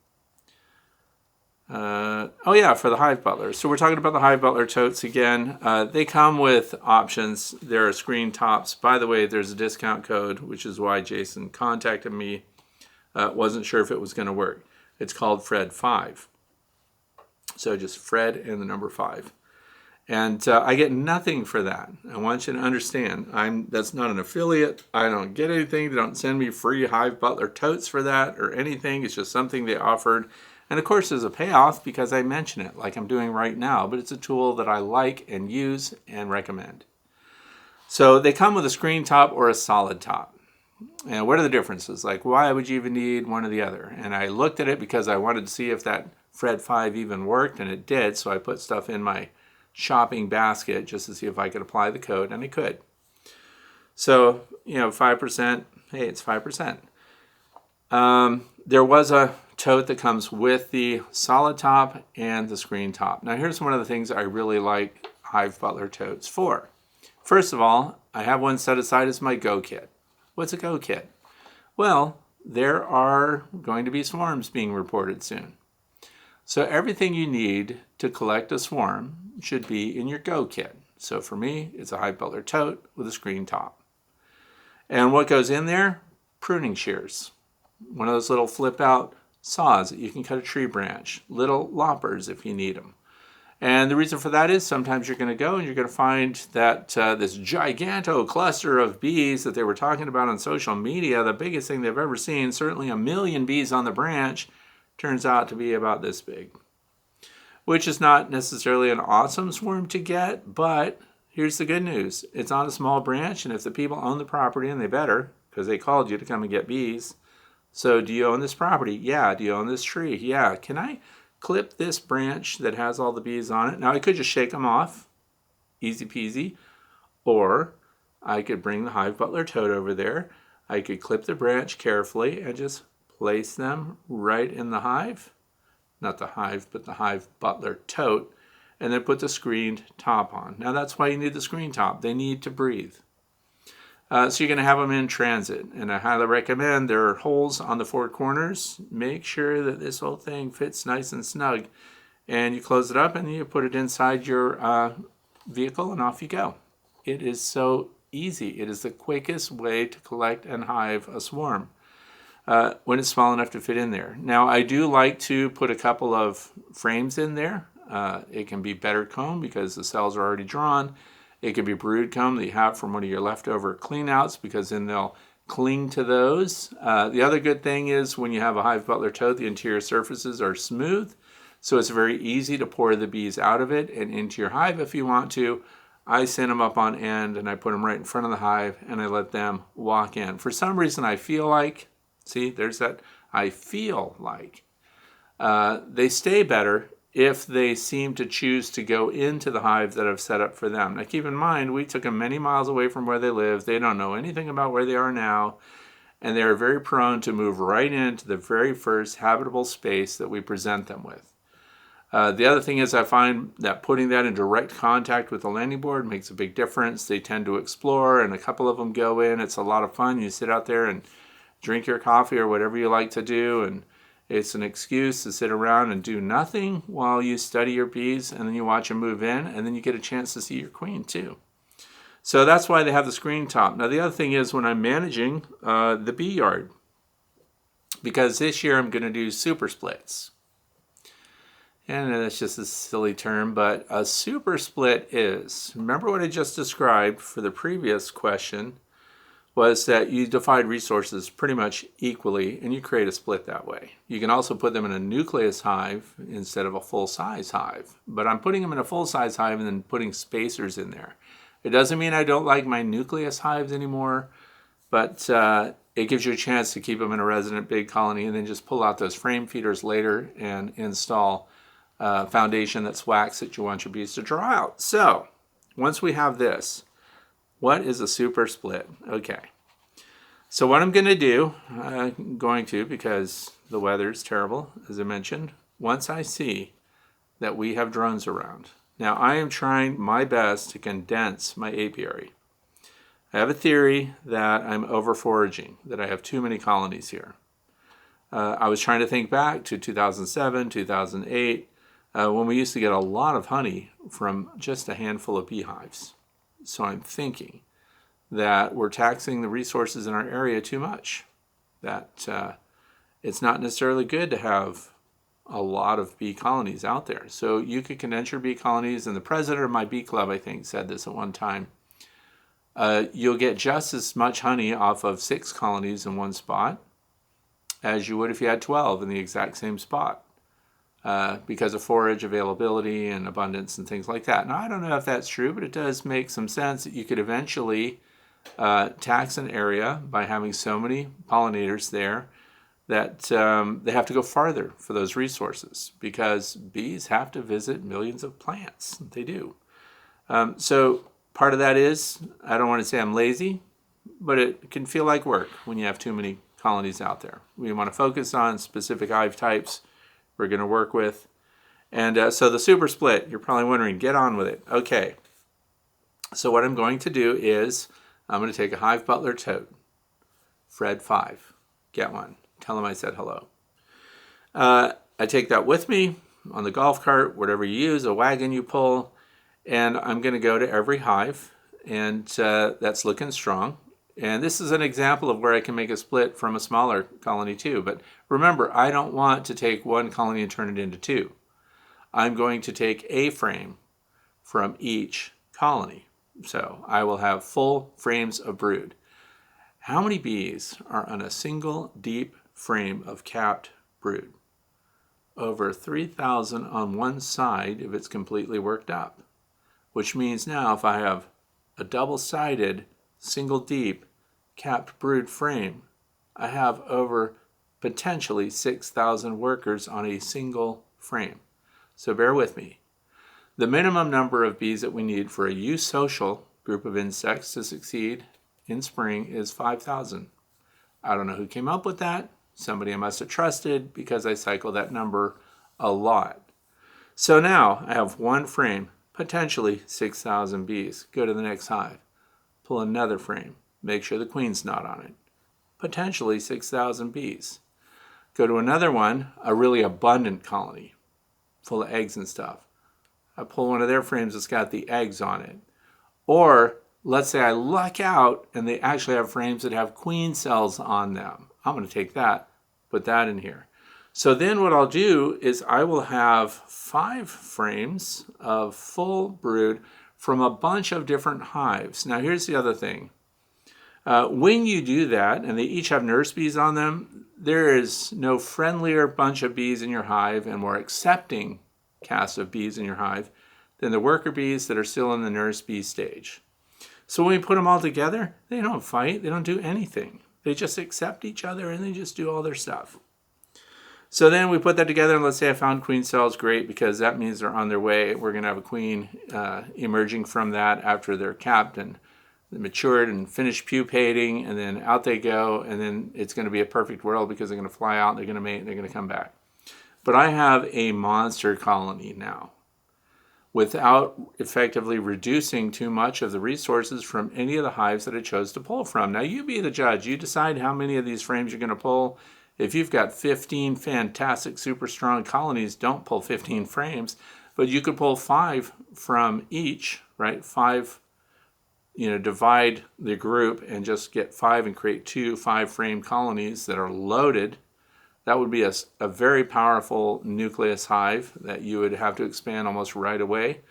Oh yeah, for the Hive Butler. So we're talking about the Hive Butler totes again. They come with options. There are screen tops. By the way, there's a discount code, which is why Jason contacted me. Wasn't sure if it was going to work. It's called Fred5. So just Fred and the number 5. And I get nothing for that. I want you to understand, that's not an affiliate. I don't get anything. They don't send me free Hive Butler totes for that or anything. It's just something they offered. And of course, there's a payoff because I mention it like I'm doing right now. But it's a tool that I like and use and recommend. So they come with a screen top or a solid top. And what are the differences? Like, why would you even need one or the other? And I looked at it because I wanted to see if that Fred5 even worked, and it did. So I put stuff in my shopping basket just to see if I could apply the code, and I could. So, 5%, hey, it's 5%. There was a tote that comes with the solid top and the screen top. Now, here's one of the things I really like Hive Butler totes for. First of all, I have one set aside as my go kit. What's a go kit? Well, there are going to be swarms being reported soon. So everything you need to collect a swarm should be in your go kit. So for me, it's a Hive Butler tote with a screen top. And what goes in there? Pruning shears. One of those little flip out saws that you can cut a tree branch. Little loppers if you need them. And the reason for that is sometimes you're going to go and you're going to find that this giganto cluster of bees that they were talking about on social media, the biggest thing they've ever seen, certainly 1,000,000 bees on the branch, turns out to be about this big. Which is not necessarily an awesome swarm to get, but here's the good news. It's on a small branch, and if the people own the property, and they better, because they called you to come and get bees. So do you own this property? Yeah. Do you own this tree? Yeah. Can I clip this branch that has all the bees on it? Now I could just shake them off, easy peasy, or I could bring the Hive Butler tote over there. I could clip the branch carefully and just place them right in the hive. Not the hive, but the Hive Butler tote, and then put the screened top on. Now that's why you need the screen top. They need to breathe. So you're going to have them in transit, and I highly recommend there are holes on the 4 corners. Make sure that this whole thing fits nice and snug, and you close it up and you put it inside your vehicle, and off you go. It is so easy. It is the quickest way to collect and hive a swarm when it's small enough to fit in there. Now I do like to put a couple of frames in there. It can be better comb because the cells are already drawn. It could be brood comb that you have from one of your leftover cleanouts, because then they'll cling to those. The other good thing is when you have a Hive Butler tote, the interior surfaces are smooth, so it's very easy to pour the bees out of it and into your hive if you want to. I send them up on end and I put them right in front of the hive and I let them walk in. For some reason I feel like, see, there's that, I feel like they stay better if they seem to choose to go into the hive that I've set up for them. Now keep in mind, we took them many miles away from where they live. They don't know anything about where they are now, and they're very prone to move right into the very first habitable space that we present them with. The other thing is I find that putting that in direct contact with the landing board makes a big difference. They tend to explore, and a couple of them go in. It's a lot of fun. You sit out there and drink your coffee or whatever you like to do, and it's an excuse to sit around and do nothing while you study your bees, and then you watch them move in, and then you get a chance to see your queen too. So that's why they have the screen top. Now the other thing is when I'm managing the bee yard, because this year I'm going to do super splits. And that's just a silly term, but a super split is, remember what I just described for the previous question, was that you divide resources pretty much equally and you create a split that way. You can also put them in a nucleus hive instead of a full-size hive. But I'm putting them in a full-size hive and then putting spacers in there. It doesn't mean I don't like my nucleus hives anymore, but it gives you a chance to keep them in a resident big colony and then just pull out those frame feeders later and install foundation that's wax that you want your bees to draw out. So once we have this, what is a super split? Okay, so what I'm going to do, because the weather is terrible, as I mentioned, once I see that we have drones around. Now I am trying my best to condense my apiary. I have a theory that I'm over foraging, that I have too many colonies here. I was trying to think back to 2007, 2008, when we used to get a lot of honey from just a handful of beehives. So I'm thinking that we're taxing the resources in our area too much, that it's not necessarily good to have a lot of bee colonies out there. So you could condense your bee colonies, and the president of my bee club, I think, said this at one time. You'll get just as much honey off of 6 colonies in one spot as you would if you had 12 in the exact same spot. Because of forage availability and abundance and things like that. Now, I don't know if that's true, but it does make some sense that you could eventually tax an area by having so many pollinators there that they have to go farther for those resources, because bees have to visit millions of plants. They do. So part of that is, I don't want to say I'm lazy, but it can feel like work when you have too many colonies out there. We want to focus on specific hive types we're going to work with. And so the super split, you're probably wondering, get on with it. Okay, so what I'm going to do is I'm going to take a Hive Butler tote, Fred 5, get one, tell him I said hello. I take that with me on the golf cart, whatever you use, a wagon you pull, and I'm going to go to every hive, and that's looking strong. And this is an example of where I can make a split from a smaller colony too. But remember, I don't want to take one colony and turn it into 2. I'm going to take a frame from each colony. So I will have full frames of brood. How many bees are on a single deep frame of capped brood? Over 3,000 on one side if it's completely worked up. Which means now if I have a double-sided, single deep, capped brood frame, I have over potentially 6,000 workers on a single frame. So bear with me. The minimum number of bees that we need for a eusocial group of insects to succeed in spring is 5,000. I don't know who came up with that. Somebody I must have trusted because I cycle that number a lot. So now I have one frame, potentially 6,000 bees. Go to the next hive. Pull another frame. Make sure the queen's not on it. Potentially 6,000 bees. Go to another one, a really abundant colony, full of eggs and stuff. I pull one of their frames that's got the eggs on it. Or let's say I luck out and they actually have frames that have queen cells on them. I'm going to take that, put that in here. So then what I'll do is I will have 5 frames of full brood from a bunch of different hives. Now here's the other thing. When you do that, and they each have nurse bees on them, there is no friendlier bunch of bees in your hive and more accepting cast of bees in your hive than the worker bees that are still in the nurse bee stage. So when we put them all together, they don't fight, they don't do anything. They just accept each other and they just do all their stuff. So then we put that together and let's say I found queen cells, great, because that means they're on their way. We're going to have a queen emerging from that after they're capped and matured and finished pupating, and then out they go, and then it's going to be a perfect world because they're going to fly out, they're going to mate, and they're going to come back. But I have a monster colony now without effectively reducing too much of the resources from any of the hives that I chose to pull from. Now you be the judge. You decide how many of these frames you're going to pull. If you've got 15 fantastic, super strong colonies, don't pull 15 frames, but you could pull 5 from each, right? 5, divide the group and just get 5 and create 2 5-frame colonies that are loaded. That would be a very powerful nucleus hive that you would have to expand almost right away.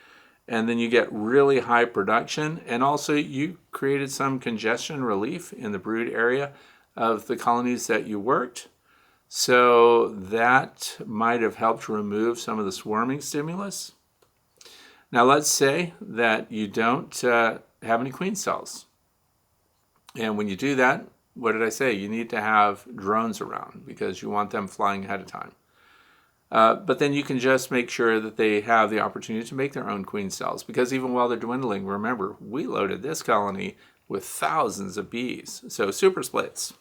And then you get really high production. And also you created some congestion relief in the brood area of the colonies that you worked. So that might have helped remove some of the swarming stimulus. Now let's say that you don't have any queen cells. And when you do that, what did I say? You need to have drones around because you want them flying ahead of time. But then you can just make sure that they have the opportunity to make their own queen cells, because even while they're dwindling, remember, we loaded this colony with thousands of bees. So super splits.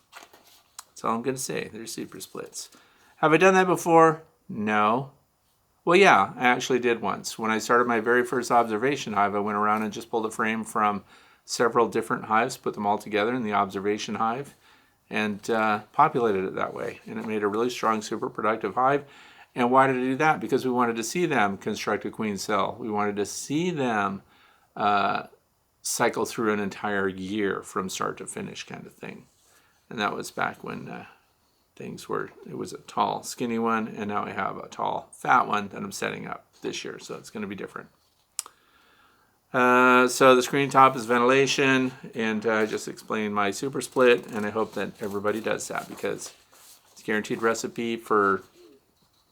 That's all I'm going to say. They're super splits. Have I done that before? No. Well, yeah, I actually did once. When I started my very first observation hive, I went around and just pulled a frame from several different hives, put them all together in the observation hive, and populated it that way. And it made a really strong, super productive hive. And why did I do that? Because we wanted to see them construct a queen cell. We wanted to see them cycle through an entire year from start to finish kind of thing. And that was back when it was a tall, skinny one, and now I have a tall, fat one that I'm setting up this year, so it's going to be different. So the screen top is ventilation, and I just explained my super split, and I hope that everybody does that because it's a guaranteed recipe for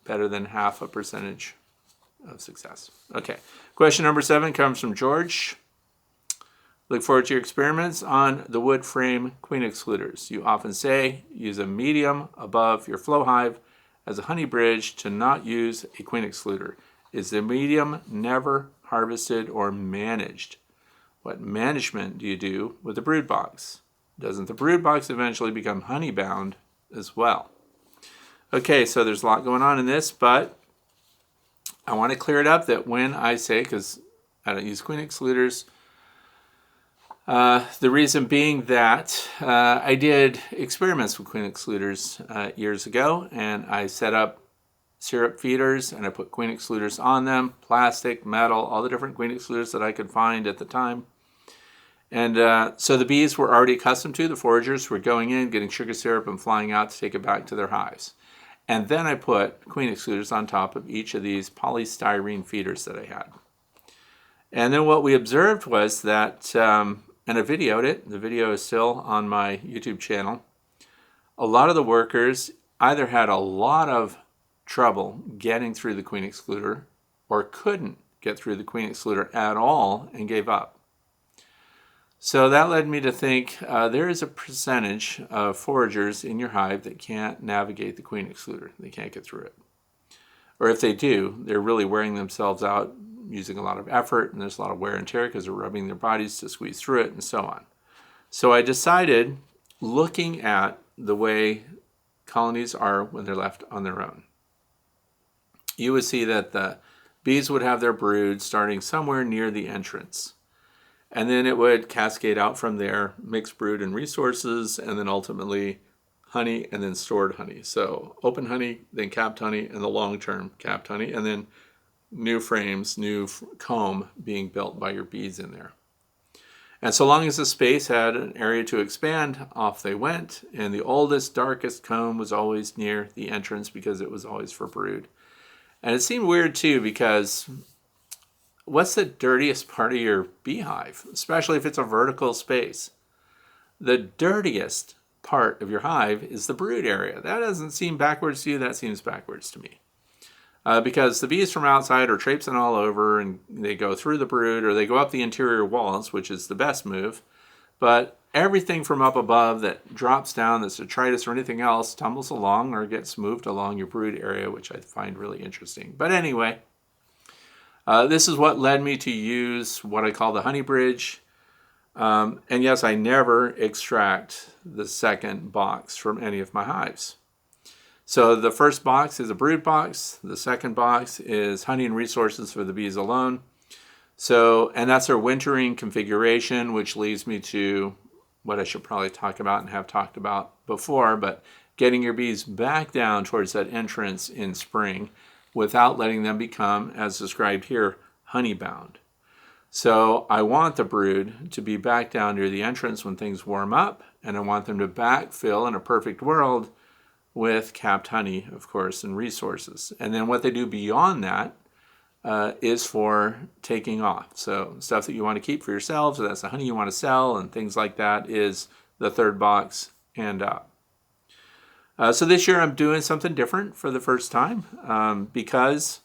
better than 0.5% of success. Okay, question number 7 comes from George. Look forward to your experiments on the wood frame queen excluders. You often say use a medium above your flow hive as a honey bridge to not use a queen excluder. Is the medium never harvested or managed? What management do you do with the brood box? Doesn't the brood box eventually become honey bound as well? Okay, so there's a lot going on in this, but I want to clear it up that when I say, because I don't use queen excluders, the reason being that I did experiments with queen excluders years ago, and I set up syrup feeders and I put queen excluders on them, plastic, metal, all the different queen excluders that I could find at the time. And so the bees were already accustomed to, the foragers were going in, getting sugar syrup and flying out to take it back to their hives. And then I put queen excluders on top of each of these polystyrene feeders that I had. And then what we observed was that, and I videoed it, the video is still on my YouTube channel, a lot of the workers either had a lot of trouble getting through the queen excluder or couldn't get through the queen excluder at all and gave up. So that led me to think there is a percentage of foragers in your hive that can't navigate the queen excluder. They can't get through it. Or if they do, they're really wearing themselves out, using a lot of effort, and there's a lot of wear and tear because they're rubbing their bodies to squeeze through it and so on. So I decided, looking at the way colonies are when they're left on their own, you would see that the bees would have their brood starting somewhere near the entrance. And then it would cascade out from there, mixed brood and resources, and then ultimately honey and then stored honey. So open honey, then capped honey, and the long-term capped honey, and then new frames, new comb being built by your bees in there. And so long as the space had an area to expand, off they went. And the oldest, darkest comb was always near the entrance because it was always for brood. And it seemed weird too, because what's the dirtiest part of your beehive, especially if it's a vertical space? The dirtiest part of your hive is the brood area. That doesn't seem backwards to you, that seems backwards to me. Because the bees from outside are traipsing all over and they go through the brood or they go up the interior walls, which is the best move. But everything from up above that drops down, that's detritus or anything else, tumbles along or gets moved along your brood area, which I find really interesting. But anyway, this is what led me to use what I call the honey bridge. And yes, I never extract the second box from any of my hives. So the first box is a brood box. The second box is honey and resources for the bees alone. So, and that's our wintering configuration, which leads me to what I should probably talk about and have talked about before, but getting your bees back down towards that entrance in spring without letting them become, as described here, honey bound. So I want the brood to be back down near the entrance when things warm up, and I want them to backfill in a perfect world with capped honey, of course, and resources. And then what they do beyond that is for taking off. So stuff that you want to keep for yourselves, or that's the honey you want to sell, and things like that is the third box and up. So this year I'm doing something different for the first time because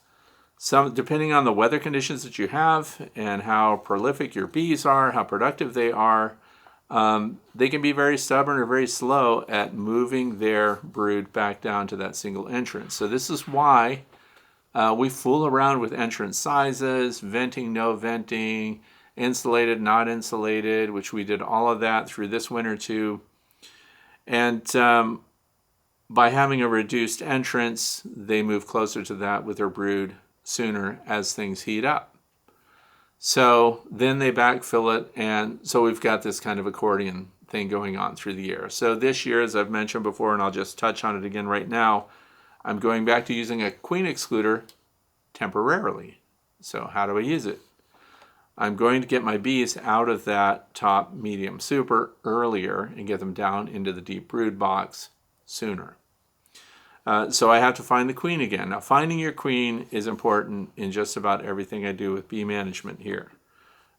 depending on the weather conditions that you have and how prolific your bees are, how productive they are, they can be very stubborn or very slow at moving their brood back down to that single entrance. So this is why we fool around with entrance sizes, venting, no venting, insulated, not insulated, which we did all of that through this winter too. And by having a reduced entrance, they move closer to that with their brood sooner as things heat up. So then they backfill it, and so we've got this kind of accordion thing going on through the year. So this year, as I've mentioned before, and I'll just touch on it again right now, I'm going back to using a queen excluder temporarily. So how do I use it? I'm going to get my bees out of that top medium super earlier and get them down into the deep brood box sooner. So I have to find the queen again. Now, finding your queen is important in just about everything I do with bee management here.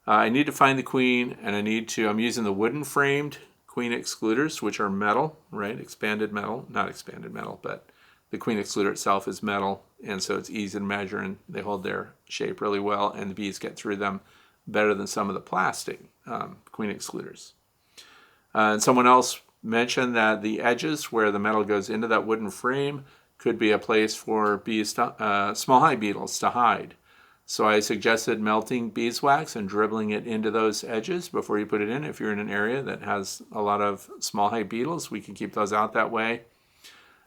I need to find the queen, and I'm using the wooden framed queen excluders, which are metal, right? Expanded metal, not expanded metal, but the queen excluder itself is metal, and so it's easy to measure, and they hold their shape really well, and the bees get through them better than some of the plastic queen excluders. And someone else mentioned that the edges where the metal goes into that wooden frame could be a place for bees, small hive beetles to hide. So I suggested melting beeswax and dribbling it into those edges before you put it in. If you're in an area that has a lot of small hive beetles, we can keep those out that way.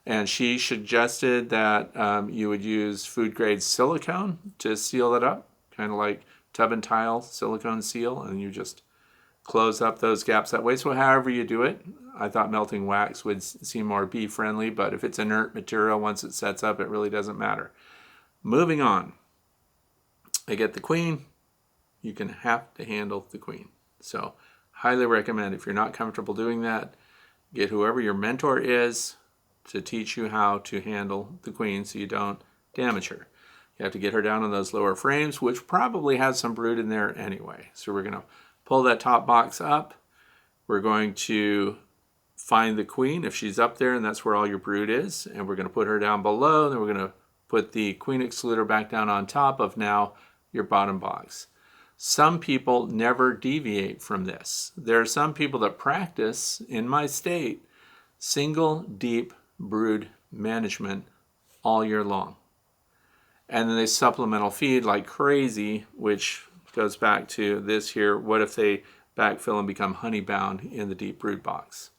And she suggested that you would use food grade silicone to seal it up, kind of like tub and tile silicone seal, and you just close up those gaps that way. So however you do it, I thought melting wax would seem more bee friendly, but if it's inert material, once it sets up, it really doesn't matter. Moving on. I get the queen. You can have to handle the queen. So highly recommend, if you're not comfortable doing that, get whoever your mentor is to teach you how to handle the queen so you don't damage her. You have to get her down on those lower frames, which probably has some brood in there anyway. So we're going to pull that top box up. We're going to find the queen if she's up there, and that's where all your brood is. And we're going to put her down below. Then we're going to put the queen excluder back down on top of now your bottom box. Some people never deviate from this. There are some people that practice, in my state, single deep brood management all year long. And then they supplemental feed like crazy, which goes back to this here. What if they backfill and become honey bound in the deep brood box?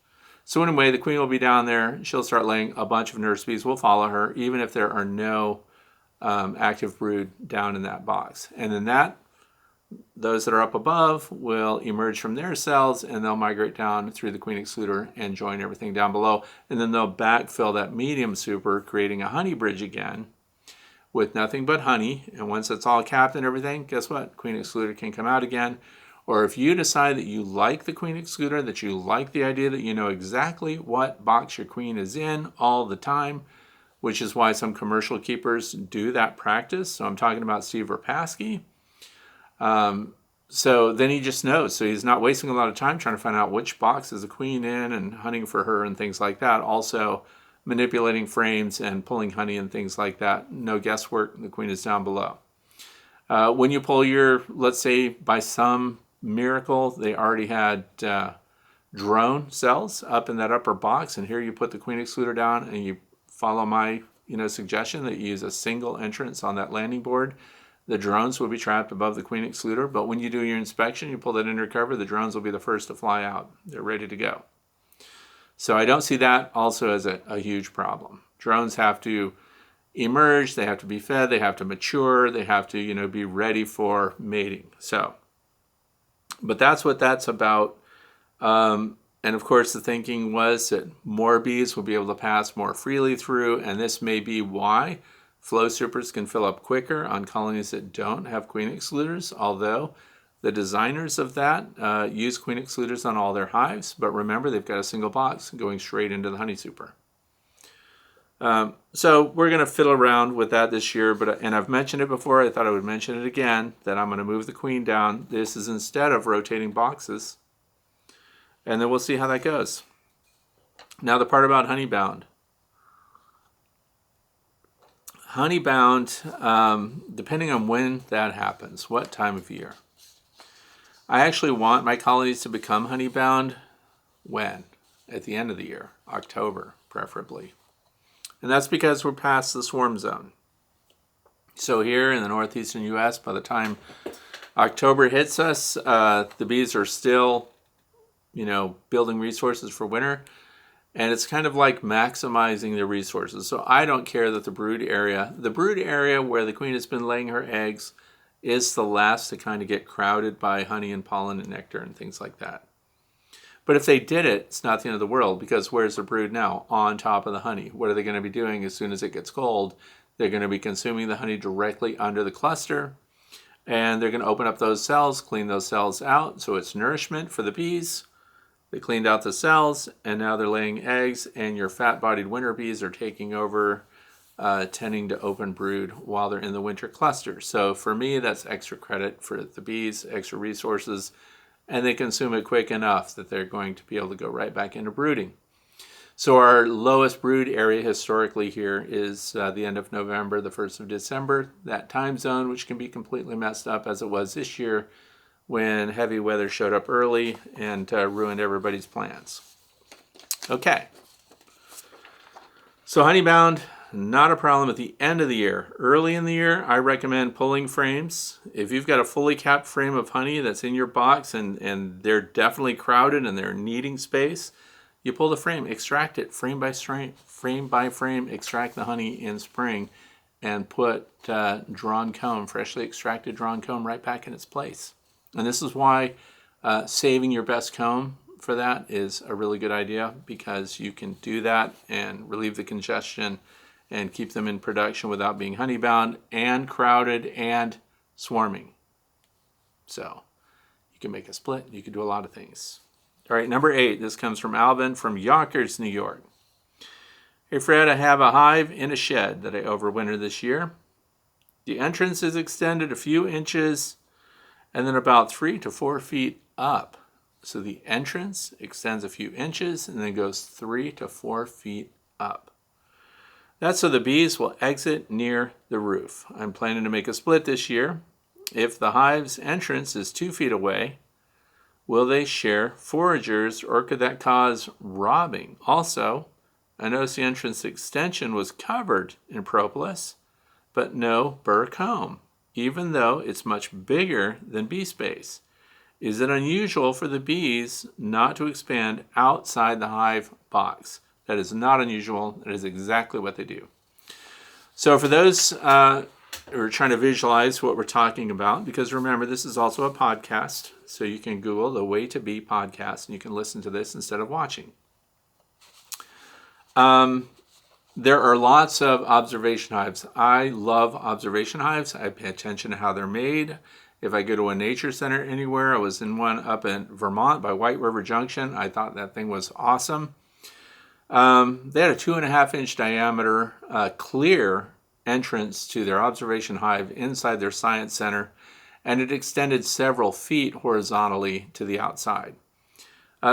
So anyway, the queen will be down there. She'll start laying. A bunch of nurse bees will follow her, even if there are no active brood down in that box. And then those that are up above will emerge from their cells, and they'll migrate down through the queen excluder and join everything down below. And then they'll backfill that medium super, creating a honey bridge again with nothing but honey. And once it's all capped and everything, guess what? Queen excluder can come out again. Or if you decide that you like the queen excluder, that you like the idea that you know exactly what box your queen is in all the time, which is why some commercial keepers do that practice. So I'm talking about Steve Rapasky. So then he just knows. So he's not wasting a lot of time trying to find out which box is a queen in and hunting for her and things like that. Also manipulating frames and pulling honey and things like that. No guesswork. The queen is down below. When you pull your, let's say by some miracle, they already had drone cells up in that upper box, and here you put the queen excluder down and you follow my suggestion that you use a single entrance on that landing board. The drones will be trapped above the queen excluder, but when you do your inspection, you pull that inner cover, the drones will be the first to fly out. They're ready to go. So I don't see that also as a huge problem. Drones have to emerge, they have to be fed, they have to mature, they have to be ready for mating. So, but that's what that's about. And of course, the thinking was that more bees will be able to pass more freely through, and this may be why flow supers can fill up quicker on colonies that don't have queen excluders, although the designers of that use queen excluders on all their hives. But remember, they've got a single box going straight into the honey super. So we're going to fiddle around with that this year, and I've mentioned it before. I thought I would mention it again, that I'm going to move the queen down. This is instead of rotating boxes. And then we'll see how that goes. Now the part about honeybound. Honeybound, depending on when that happens, what time of year. I actually want my colonies to become honeybound when? At the end of the year, October preferably. And that's because we're past the swarm zone. So here in the northeastern U.S., by the time October hits us, the bees are still, building resources for winter. And it's kind of like maximizing their resources. So I don't care that the brood area where the queen has been laying her eggs is the last to kind of get crowded by honey and pollen and nectar and things like that. But if they did it, it's not the end of the world, because where's the brood now? On top of the honey. What are they going to be doing as soon as it gets cold? They're going to be consuming the honey directly under the cluster, and they're going to open up those cells, clean those cells out, so it's nourishment for the bees. They cleaned out the cells, and now they're laying eggs, and your fat-bodied winter bees are taking over, tending to open brood while they're in the winter cluster. So for me, that's extra credit for the bees, extra resources, and they consume it quick enough that they're going to be able to go right back into brooding. So our lowest brood area historically here is the end of November, the 1st of December, that time zone, which can be completely messed up as it was this year, when heavy weather showed up early and ruined everybody's plans. Okay. So honeybound, not a problem at the end of the year. Early in the year, I recommend pulling frames. If you've got a fully capped frame of honey that's in your box and they're definitely crowded and they're needing space, you pull the frame, extract it frame by frame, extract the honey in spring, and put drawn comb, freshly extracted drawn comb, right back in its place. And this is why saving your best comb for that is a really good idea, because you can do that and relieve the congestion and keep them in production without being honeybound and crowded and swarming. So you can make a split. You can do a lot of things. All right, number 8. This comes from Alvin from Yonkers, New York. Hey Fred, I have a hive in a shed that I overwintered this year. The entrance is extended a few inches and then about 3 to 4 feet up. So the entrance extends a few inches and then goes 3 to 4 feet up. That's so the bees will exit near the roof. I'm planning to make a split this year. If the hive's entrance is 2 feet away, will they share foragers, or could that cause robbing? Also, I noticed the entrance extension was covered in propolis, but no burr comb, even though it's much bigger than bee space. Is it unusual for the bees not to expand outside the hive box? That is not unusual. That is exactly what they do. So for those who are trying to visualize what we're talking about, because remember, this is also a podcast, so you can Google the Way to Bee podcast, and you can listen to this instead of watching. There are lots of observation hives. I love observation hives. I pay attention to how they're made. If I go to a nature center anywhere, I was in one up in Vermont by White River Junction. I thought that thing was awesome. They had a 2.5-inch diameter clear entrance to their observation hive inside their science center, and it extended several feet horizontally to the outside.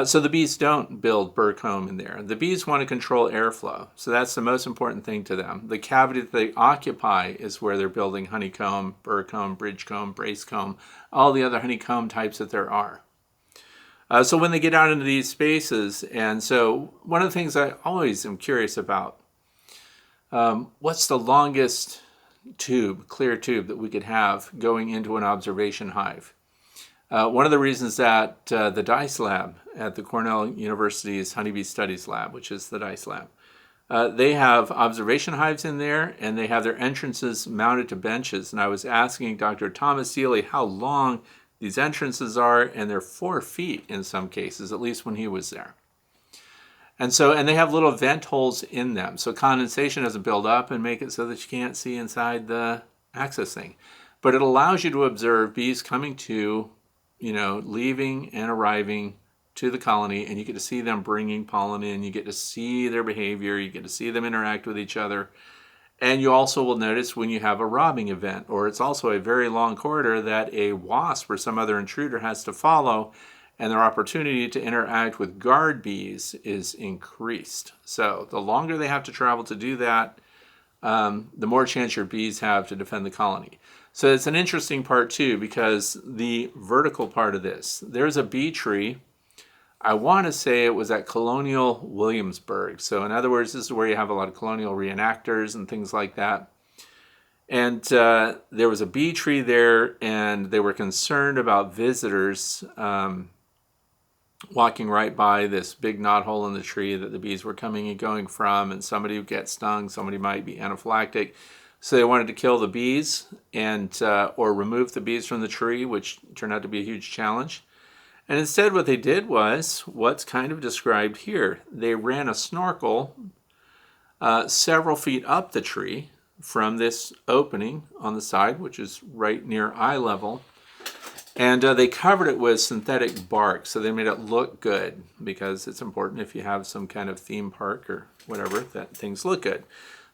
So the bees don't build burr comb in there. The bees want to control airflow, so that's the most important thing to them. The cavity that they occupy is where they're building honeycomb, burr comb, bridge comb, brace comb, all the other honeycomb types that there are. So when they get out into these spaces, and so one of the things I always am curious about, what's the longest tube, clear tube, that we could have going into an observation hive? One of the reasons that the DICE lab at the Cornell University's Honeybee Studies Lab, which is the DICE lab, they have observation hives in there, and they have their entrances mounted to benches. And I was asking Dr. Thomas Seeley how long these entrances are, and they're 4 feet in some cases, at least when he was there. And they have little vent holes in them, so condensation doesn't build up and make it so that you can't see inside the access thing. But it allows you to observe bees coming to, leaving and arriving to the colony, and you get to see them bringing pollen in. You get to see their behavior. You get to see them interact with each other. And you also will notice when you have a robbing event, or it's also a very long corridor that a wasp or some other intruder has to follow, and their opportunity to interact with guard bees is increased. So the longer they have to travel to do that, the more chance your bees have to defend the colony. So it's an interesting part too, because the vertical part of this, there's a bee tree. I want to say it was at Colonial Williamsburg. So in other words, this is where you have a lot of colonial reenactors and things like that. And there was a bee tree there, and they were concerned about visitors walking right by this big knothole in the tree that the bees were coming and going from, and somebody would get stung, somebody might be anaphylactic. So they wanted to kill the bees and or remove the bees from the tree, which turned out to be a huge challenge. And instead what they did was what's kind of described here. They ran a snorkel several feet up the tree from this opening on the side, which is right near eye level. And they covered it with synthetic bark, so they made it look good, because it's important if you have some kind of theme park or whatever that things look good.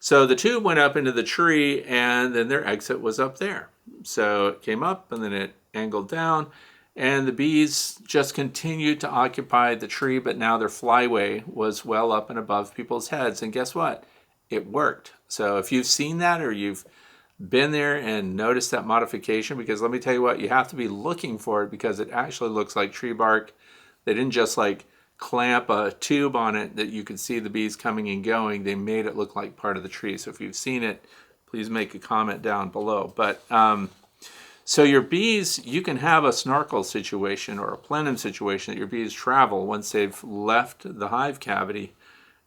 So the tube went up into the tree, and then their exit was up there. So it came up, and then it angled down, and the bees just continued to occupy the tree, but now their flyway was well up and above people's heads. And guess what? It worked. So if you've seen that, or you've been there and noticed that modification, because let me tell you what, you have to be looking for it, because it actually looks like tree bark. They didn't just like clamp a tube on it that you could see the bees coming and going. They made it look like part of the tree. So if you've seen it, please make a comment down below. But so your bees, you can have a snorkel situation or a plenum situation that your bees travel once they've left the hive cavity,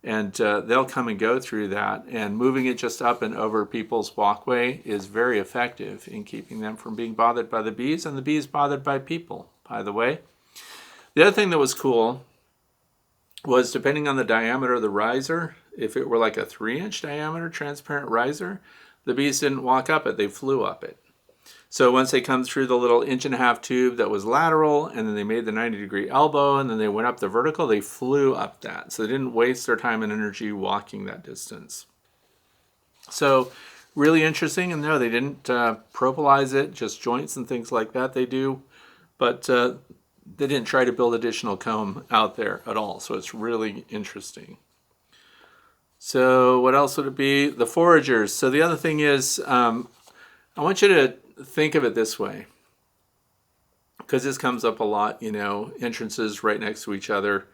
and they'll come and go through that. And moving it just up and over people's walkway is very effective in keeping them from being bothered by the bees, and the bees bothered by people, by the way. The other thing that was cool was, depending on the diameter of the riser, if it were like a 3-inch diameter transparent riser, the bees didn't walk up it, they flew up it. So once they come through the little 1.5-inch tube that was lateral, and then they made the 90-degree elbow, and then they went up the vertical, they flew up that. So they didn't waste their time and energy walking that distance. So really interesting. And no, they didn't propolize it, just joints and things like that they do. But they didn't try to build additional comb out there at all. So it's really interesting. So what else would it be? The foragers. So the other thing is, I want you to think of it this way, because this comes up a lot, entrances right next to each other,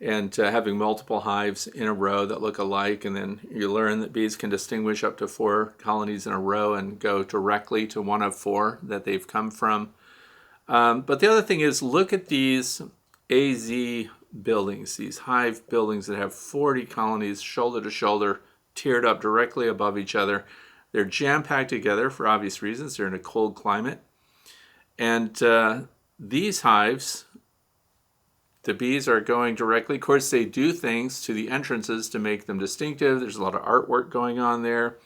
and having multiple hives in a row that look alike, and then you learn that bees can distinguish up to 4 colonies in a row and go directly to one of 4 that they've come from. But the other thing is, look at these AZ buildings, these hive buildings that have 40 colonies shoulder to shoulder, tiered up directly above each other. They're jam-packed together for obvious reasons. They're in a cold climate. And these hives, the bees are going directly. Of course, they do things to the entrances to make them distinctive. There's a lot of artwork going on there.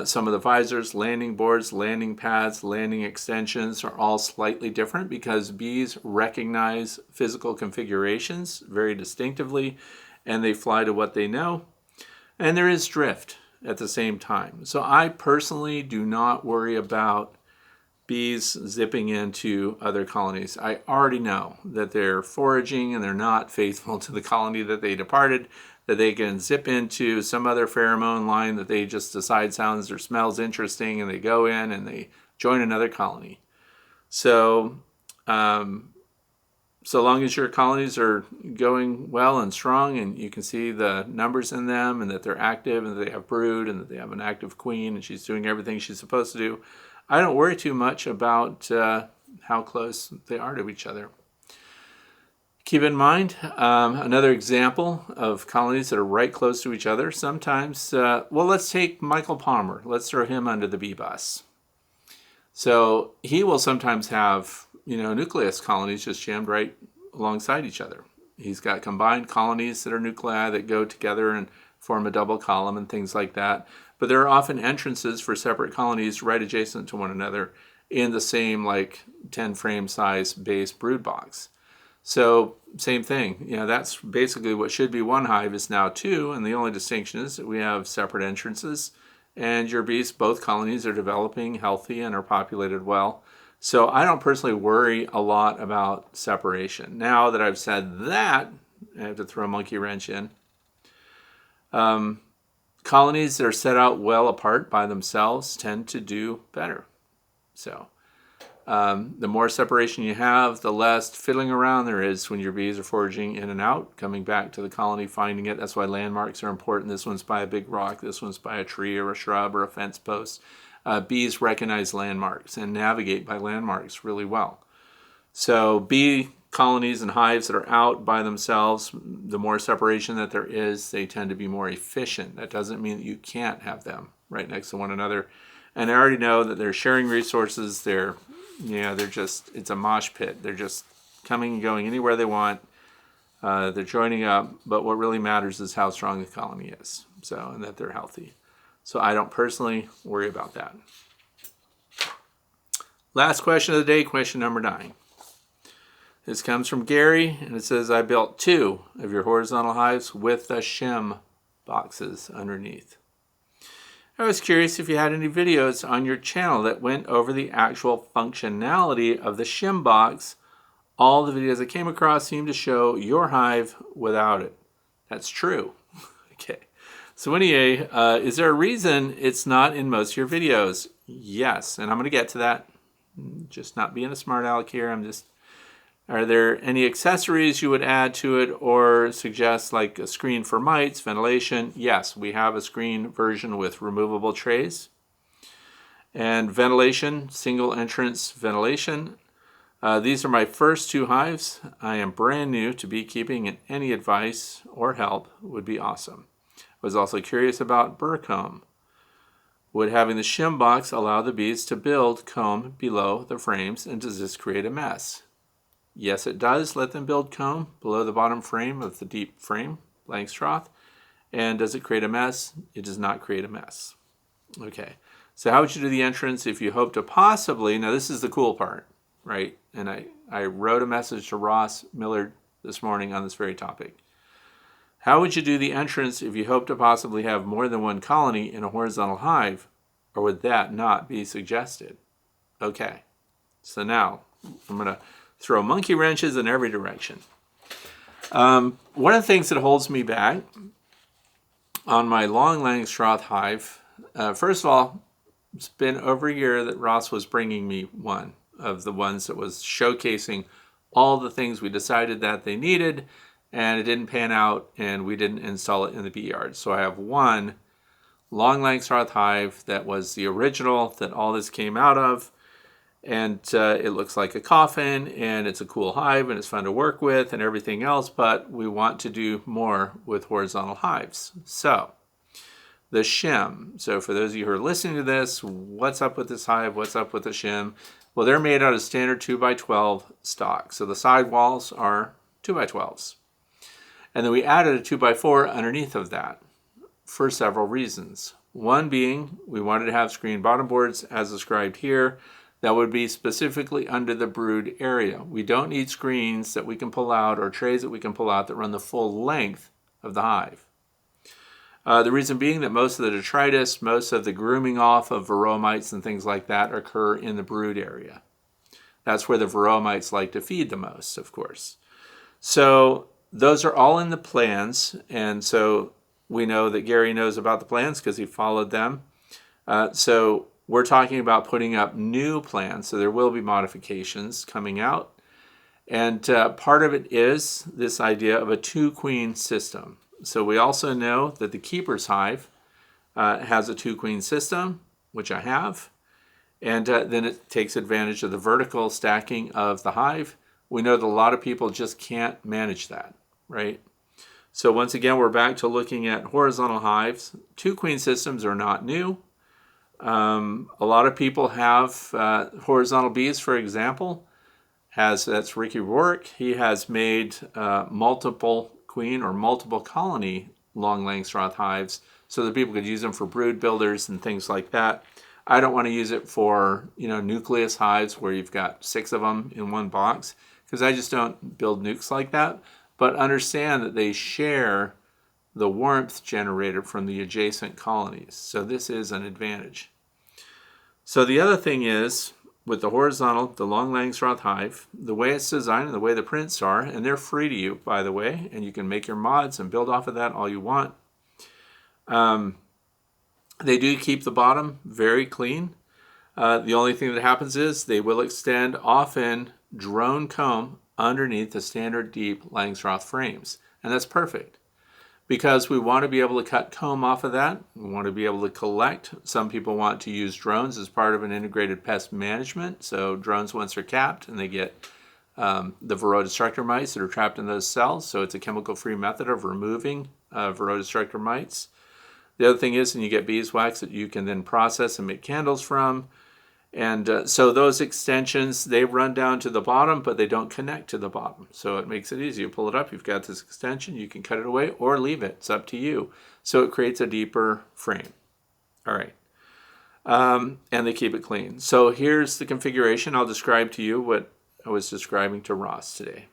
Some of the visors, landing boards, landing pads, landing extensions are all slightly different because bees recognize physical configurations very distinctively, and they fly to what they know. And there is drift at the same time. So I personally do not worry about bees zipping into other colonies. I already know that they're foraging and they're not faithful to the colony that they departed, that they can zip into some other pheromone line that they just decide sounds or smells interesting, and they go in and they join another colony. So so long as your colonies are going well and strong, and you can see the numbers in them, and that they're active, and that they have brood, and that they have an active queen, and she's doing everything she's supposed to do, I don't worry too much about how close they are to each other. Keep in mind, another example of colonies that are right close to each other. Sometimes, well, let's take Michael Palmer. Let's throw him under the bee bus. So he will sometimes have, nucleus colonies just jammed right alongside each other. He's got combined colonies that are nuclei that go together and form a double column and things like that. But there are often entrances for separate colonies right adjacent to one another in the same 10 frame size base brood box. So same thing, that's basically what should be one hive is now 2, and the only distinction is that we have separate entrances, and your bees, both colonies, are developing healthy and are populated well. So I don't personally worry a lot about separation. Now that I've said that, I have to throw a monkey wrench in. Colonies that are set out well apart by themselves tend to do better. So the more separation you have, the less fiddling around there is when your bees are foraging in and out, coming back to the colony, finding it. That's why landmarks are important. This one's by a big rock. This one's by a tree or a shrub or a fence post. Bees recognize landmarks and navigate by landmarks really well. So bee colonies and hives that are out by themselves, the more separation that there is, they tend to be more efficient. That doesn't mean that you can't have them right next to one another. And I already know that they're sharing resources. They're just, it's a mosh pit. They're just coming and going anywhere they want. They're joining up. But what really matters is how strong the colony is. So, and that they're healthy. So I don't personally worry about that. Last question of the day, question number 9. This comes from Gary, and it says, I built 2 of your horizontal hives with the shim boxes underneath. I was curious if you had any videos on your channel that went over the actual functionality of the shim box. All the videos I came across seem to show your hive without it. That's true. Okay. So anyway, is there a reason it's not in most of your videos? Yes, and I'm going to get to that. Just not being a smart aleck here. Are there any accessories you would add to it or suggest, like a screen for mites, ventilation? Yes, we have a screen version with removable trays. And ventilation, single entrance ventilation. These are my first 2 hives. I am brand new to beekeeping, and any advice or help would be awesome. I was also curious about burr comb. Would having the shim box allow the bees to build comb below the frames, and does this create a mess? Yes, it does let them build comb below the bottom frame of the deep frame, Langstroth. And does it create a mess? It does not create a mess. Okay, So how would you do the entrance if you hope to possibly, now this is the cool part, right? And I wrote a message to Ross Millard this morning on this very topic. How would you do the entrance if you hope to possibly have more than one colony in a horizontal hive, or would that not be suggested? Okay, so now I'm going to throw monkey wrenches in every direction. One of the things that holds me back on my Long Langstroth Hive, first of all, it's been over a year that Ross was bringing me one of the ones that was showcasing all the things we decided that they needed, and it didn't pan out, and we didn't install it in the bee yard. So I have one Long Langstroth Hive that was the original that all this came out of, and it looks like a coffin, and it's a cool hive, and it's fun to work with, and everything else, but we want to do more with horizontal hives. So the shim. So for those of you who are listening to this, what's up with this hive? What's up with the shim? Well, they're made out of standard 2x12 stock. So the side walls are 2x12s. And then we added a 2x4 underneath of that for several reasons. One being we wanted to have screen bottom boards as described here that would be specifically under the brood area. We don't need screens that we can pull out or trays that we can pull out that run the full length of the hive. The reason being that most of the detritus, most of the grooming off of varroa mites and things like that occur in the brood area. That's where the varroa mites like to feed the most, of course. So those are all in the plans, and so we know that Gary knows about the plans because he followed them. So we're talking about putting up new plans, so there will be modifications coming out. And part of it is this idea of a 2-queen system. So we also know that the keeper's hive has a 2-queen system, which I have, and then it takes advantage of the vertical stacking of the hive. We know that a lot of people just can't manage that, right? So once again, we're back to looking at horizontal hives. 2-queen systems are not new. A lot of people have horizontal bees, for example. That's Ricky Rourke. He has made multiple queen or multiple colony Long Langstroth hives so that people could use them for brood builders and things like that. I don't want to use it for nucleus hives where you've got 6 of them in one box because I just don't build nukes like that. But understand that they share the warmth generated from the adjacent colonies. So this is an advantage. So the other thing is, with the horizontal, the Long Langstroth Hive, the way it's designed and the way the prints are, and they're free to you, by the way, and you can make your mods and build off of that all you want. They do keep the bottom very clean. The only thing that happens is they will extend often drone comb underneath the standard deep Langstroth frames. And that's perfect because we want to be able to cut comb off of that. We want to be able to collect. Some people want to use drones as part of an integrated pest management. So drones, once they're capped and they get the varroa destructor mites that are trapped in those cells. So it's a chemical-free method of removing varroa destructor mites. The other thing is, and you get beeswax that you can then process and make candles from. And so those extensions, they run down to the bottom, but they don't connect to the bottom. So it makes it easy. You pull it up, you've got this extension, you can cut it away or leave it. It's up to you. So it creates a deeper frame. All right. And they keep it clean. So here's the configuration. I'll describe to you what I was describing to Ross today.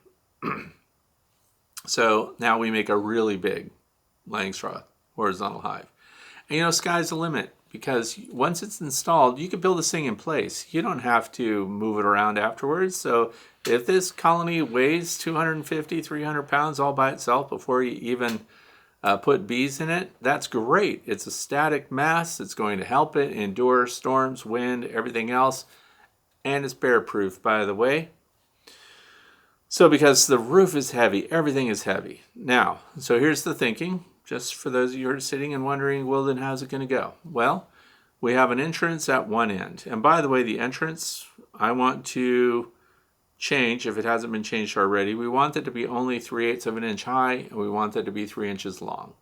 So now we make a really big Langstroth horizontal hive. And sky's the limit. Because once it's installed, you can build this thing in place. You don't have to move it around afterwards. So if this colony weighs 250, 300 pounds all by itself before you even put bees in it, that's great. It's a static mass. It's going to help it endure storms, wind, everything else. And it's bear-proof, by the way. So because the roof is heavy, everything is heavy. Now, so here's the thinking. Just for those of you who are sitting and wondering, well, then how's it going to go? Well, we have an entrance at one end. And by the way, the entrance, I want to change, if it hasn't been changed already, we want it to be only 3/8 of an inch high, and we want it to be 3 inches long.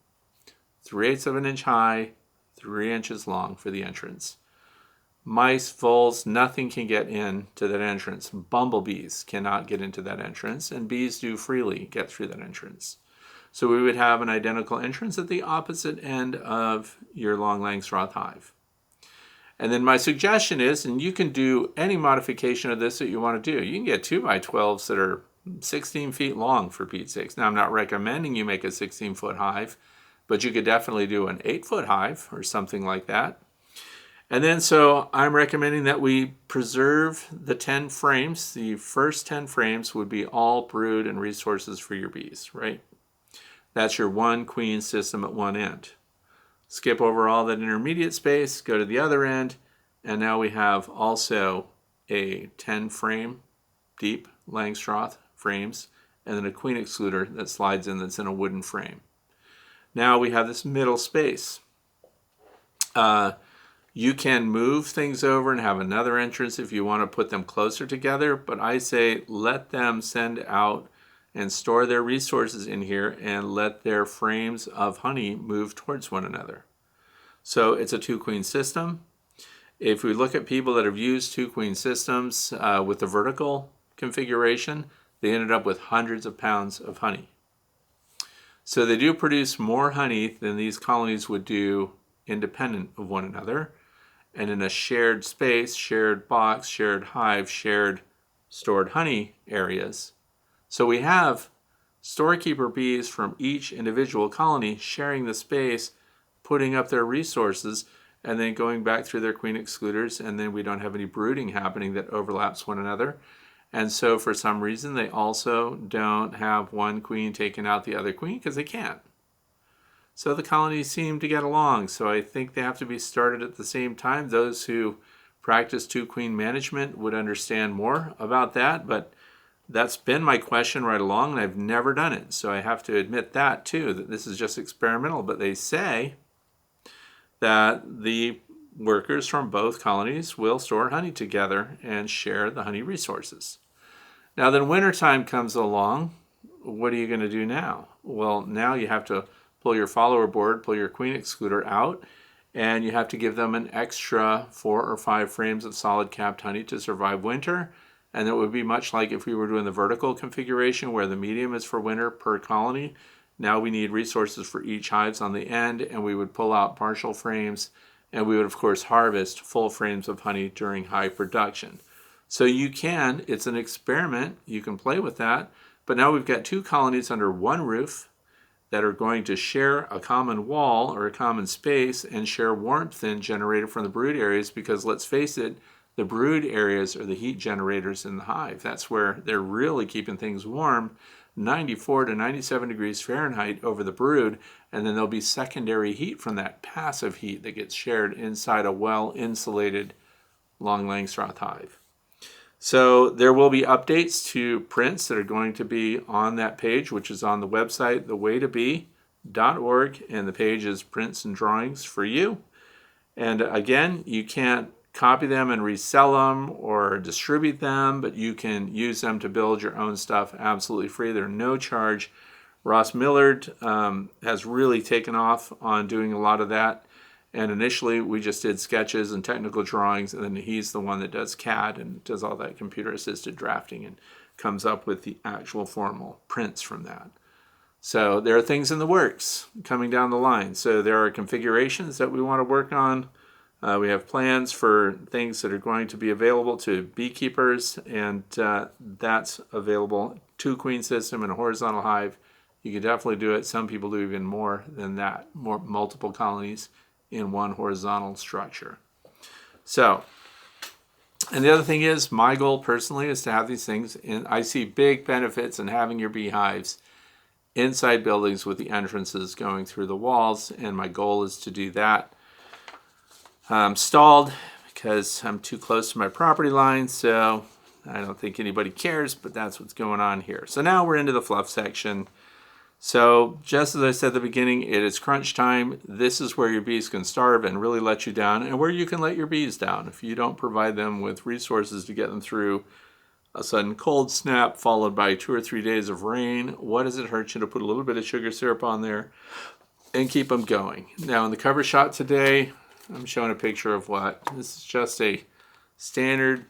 3/8 of an inch high, 3 inches long for the entrance. Mice, voles, nothing can get into that entrance. Bumblebees cannot get into that entrance, and bees do freely get through that entrance. So we would have an identical entrance at the opposite end of your Long Langstroth hive. And then my suggestion is, and you can do any modification of this that you want to do. You can get 2x12s that are 16 feet long, for Pete's sakes. Now, I'm not recommending you make a 16-foot hive, but you could definitely do an 8-foot hive or something like that. And then so I'm recommending that we preserve the 10 frames. The first 10 frames would be all brood and resources for your bees, right? That's your one queen system at one end. Skip over all that intermediate space, go to the other end, and now we have also a 10 frame deep Langstroth frames, and then a queen excluder that slides in that's in a wooden frame. Now we have this middle space. You can move things over and have another entrance if you want to put them closer together, but I say let them send out and store their resources in here and let their frames of honey move towards one another. So it's a 2-queen system. If we look at people that have used 2-queen systems with the vertical configuration, they ended up with hundreds of pounds of honey. So they do produce more honey than these colonies would do independent of one another. And in a shared space, shared box, shared hive, shared stored honey areas. So we have storekeeper bees from each individual colony sharing the space, putting up their resources, and then going back through their queen excluders, and then we don't have any brooding happening that overlaps one another. And so for some reason, they also don't have one queen taking out the other queen because they can't. So the colonies seem to get along. So I think they have to be started at the same time. Those who practice 2-queen management would understand more about that, but that's been my question right along, and I've never done it. So I have to admit that too, that this is just experimental. But they say that the workers from both colonies will store honey together and share the honey resources. Now then wintertime comes along. What are you going to do now? Well, now you have to pull your follower board, pull your queen excluder out, and you have to give them an extra 4 or 5 frames of solid capped honey to survive winter. And it would be much like if we were doing the vertical configuration where the medium is for winter per colony. Now we need resources for each hives on the end, and we would pull out partial frames, and we would of course harvest full frames of honey during hive production. So you can, it's an experiment, you can play with that, but now we've got 2 colonies under one roof that are going to share a common wall or a common space and share warmth then generated from the brood areas, because let's face it, the brood areas are the heat generators in the hive. That's where they're really keeping things warm, 94 to 97 degrees Fahrenheit over the brood, and then there'll be secondary heat from that passive heat that gets shared inside a well-insulated Long Langstroth hive. So there will be updates to prints that are going to be on that page, which is on the website, thewaytobee.org, and the page is prints and drawings for you. And again, you can't copy them and resell them or distribute them, but you can use them to build your own stuff absolutely free. They're no charge. Ross Millard has really taken off on doing a lot of that. And initially, we just did sketches and technical drawings, and then he's the one that does CAD and does all that computer-assisted drafting and comes up with the actual formal prints from that. So there are things in the works coming down the line. So there are configurations that we want to work on. We have plans for things that are going to be available to beekeepers, and that's available. 2-queen system and a horizontal hive. You can definitely do it. Some people do even more than that, more multiple colonies in one horizontal structure. So, and the other thing is, my goal personally is to have these things in. I see big benefits in having your beehives inside buildings with the entrances going through the walls, and my goal is to do that. I'm stalled because I'm too close to my property line, so I don't think anybody cares, but that's what's going on here. So now we're into the fluff section. So just as I said at the beginning, it is crunch time. This is where your bees can starve and really let you down, and where you can let your bees down. If you don't provide them with resources to get them through a sudden cold snap followed by 2 or 3 days of rain, what does it hurt you to put a little bit of sugar syrup on there and keep them going? Now in the cover shot today, I'm showing a picture of what? This is just a standard,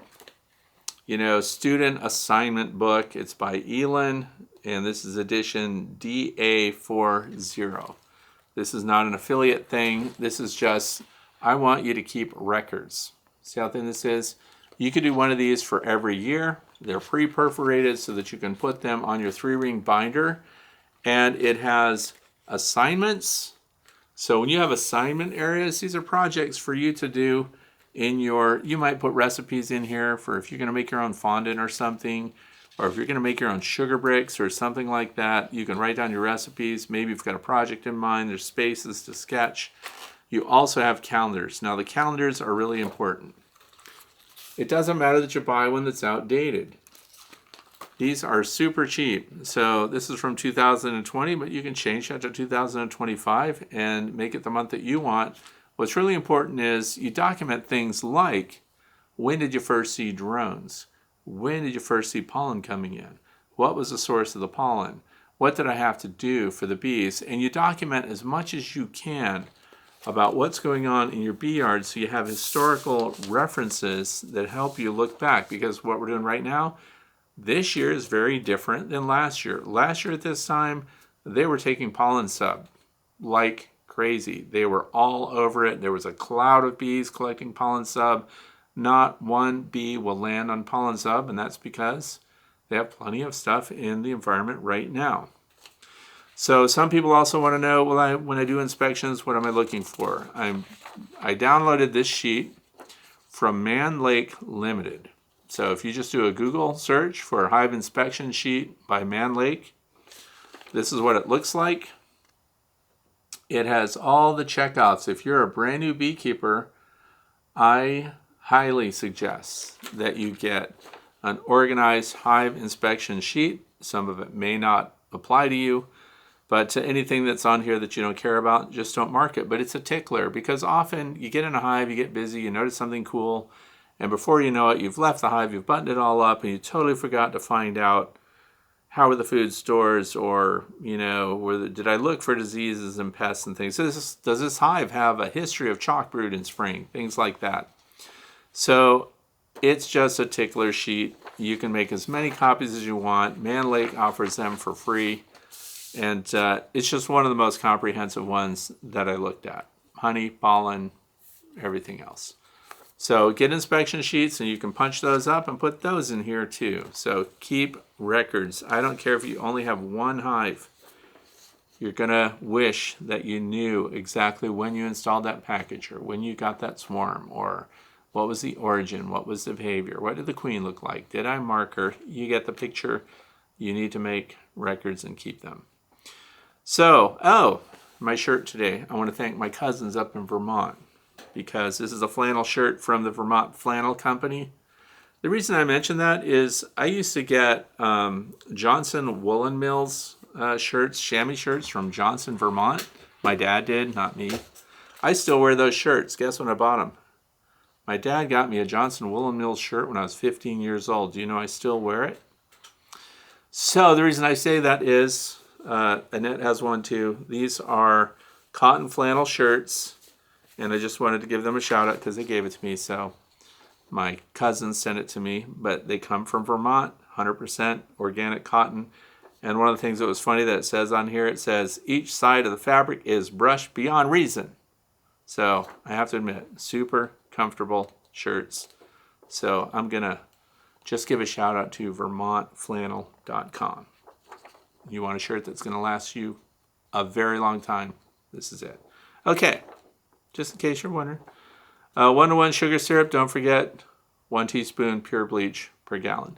student assignment book. It's by Elin, and this is edition DA40. This is not an affiliate thing. This is just I want you to keep records. See how thin this is? You could do one of these for every year. They're pre-perforated so that you can put them on your 3-ring binder. And it has assignments. So when you have assignment areas, these are projects for you to do in your, you might put recipes in here for if you're going to make your own fondant or something, or if you're going to make your own sugar bricks or something like that. You can write down your recipes. Maybe you've got a project in mind. There's spaces to sketch. You also have calendars. Now the calendars are really important. It doesn't matter that you buy one that's outdated. These are super cheap. So this is from 2020, but you can change that to 2025 and make it the month that you want. What's really important is you document things like, when did you first see drones? When did you first see pollen coming in? What was the source of the pollen? What did I have to do for the bees? And you document as much as you can about what's going on in your bee yard so you have historical references that help you look back, because what we're doing right now, this year is very different than last year. Last year at this time, they were taking pollen sub like crazy. They were all over it. There was a cloud of bees collecting pollen sub. Not one bee will land on pollen sub, and that's because they have plenty of stuff in the environment right now. So some people also want to know, well, when I do inspections, what am I looking for? I downloaded this sheet from Man Lake Limited. So if you just do a Google search for Hive Inspection Sheet by Man Lake, this is what it looks like. It has all the checkouts. If you're a brand new beekeeper, I highly suggest that you get an organized hive inspection sheet. Some of it may not apply to you, but to anything that's on here that you don't care about, just don't mark it. But it's a tickler, because often you get in a hive, you get busy, you notice something cool, and before you know it, you've left the hive, you've buttoned it all up, and you totally forgot to find out how are the food stores, or, did I look for diseases and pests and things. So does this hive have a history of chalk brood in spring? Things like that. So it's just a tickler sheet. You can make as many copies as you want. Man Lake offers them for free. And it's just one of the most comprehensive ones that I looked at. Honey, pollen, everything else. So get inspection sheets, and you can punch those up and put those in here too. So keep records. I don't care if you only have one hive. You're going to wish that you knew exactly when you installed that package, or when you got that swarm, or what was the origin, what was the behavior, what did the queen look like, did I mark her? You get the picture. You need to make records and keep them. So, my shirt today. I want to thank my cousins up in Vermont, because this is a flannel shirt from the Vermont Flannel Company. The reason I mention that is I used to get Johnson Woolen Mills shirts, chamois shirts from Johnson, Vermont. My dad did, not me. I still wear those shirts. Guess when I bought them? My dad got me a Johnson Woolen Mills shirt when I was 15 years old. Do you know I still wear it? So the reason I say that is, Annette has one too. These are cotton flannel shirts, and I just wanted to give them a shout out because they gave it to me. So my cousins sent it to me, but they come from Vermont, 100% organic cotton. And one of the things that was funny that it says on here, it says each side of the fabric is brushed beyond reason. So I have to admit, super comfortable shirts. So I'm going to just give a shout out to vermontflannel.com. You want a shirt that's going to last you a very long time, this is it. Okay, just in case you're wondering. 1-to-1 sugar syrup, don't forget, 1 teaspoon pure bleach per gallon.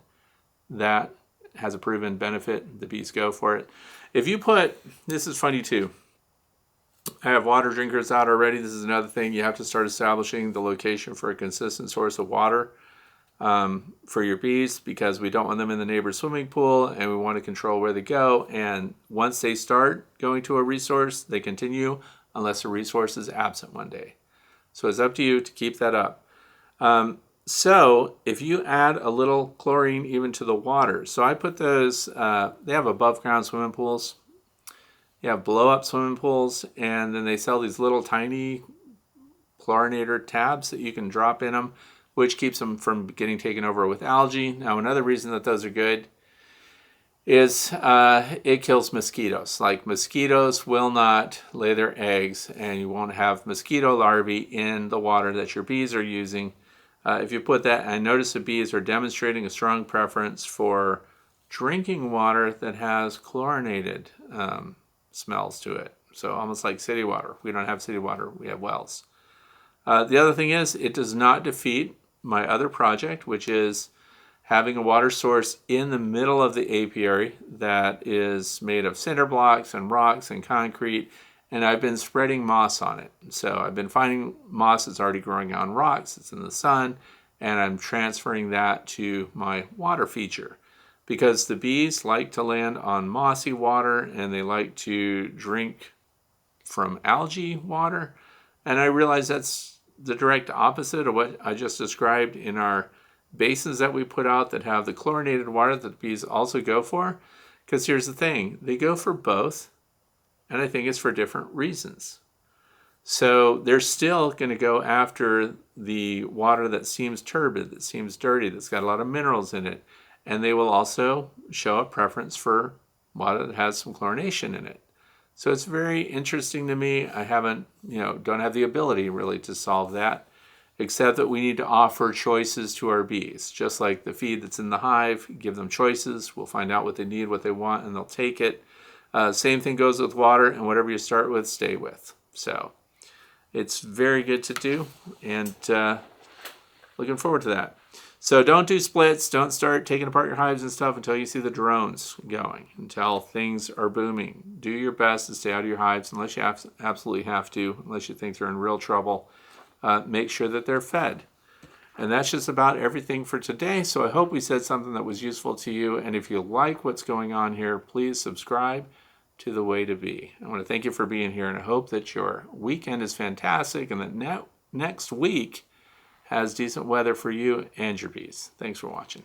That has a proven benefit. The bees go for it. If you put, this is funny too. I have water drinkers out already. This is another thing. You have to start establishing the location for a consistent source of water for your bees, because we don't want them in the neighbor's swimming pool, and we want to control where they go. And once they start going to a resource, they continue unless the resource is absent one day. So it's up to you to keep that up. So if you add a little chlorine even to the water, so I put those, they have above ground swimming pools. You have blow up swimming pools, and then they sell these little tiny chlorinator tabs that you can drop in them, which keeps them from getting taken over with algae. Now, another reason that those are good, is it kills mosquitoes. Like, mosquitoes will not lay their eggs, and you won't have mosquito larvae in the water that your bees are using. If you put that, I notice the bees are demonstrating a strong preference for drinking water that has chlorinated smells to it. So almost like city water. We don't have city water, we have wells. The other thing is, it does not defeat my other project, which is having a water source in the middle of the apiary that is made of cinder blocks and rocks and concrete, and I've been spreading moss on it. So I've been finding moss that's already growing on rocks, it's in the sun, and I'm transferring that to my water feature. Because the bees like to land on mossy water, and they like to drink from algae water, and I realize that's the direct opposite of what I just described in our basins that we put out that have the chlorinated water that the bees also go for. Because here's the thing, they go for both, and I think it's for different reasons. So they're still going to go after the water that seems turbid, that seems dirty, that's got a lot of minerals in it, and they will also show a preference for water that has some chlorination in it. So it's very interesting to me. I don't have the ability really to solve that, except that we need to offer choices to our bees. Just like the feed that's in the hive, give them choices. We'll find out what they need, what they want, and they'll take it. Same thing goes with water, and whatever you start with, stay with. So it's very good to do, and looking forward to that. So don't do splits. Don't start taking apart your hives and stuff until you see the drones going, until things are booming. Do your best to stay out of your hives unless you absolutely have to, unless you think they're in real trouble. Make sure that they're fed. And that's just about everything for today. So I hope we said something that was useful to you. And if you like what's going on here, please subscribe to The Way to Bee. I want to thank you for being here, and I hope that your weekend is fantastic and that next week has decent weather for you and your bees. Thanks for watching.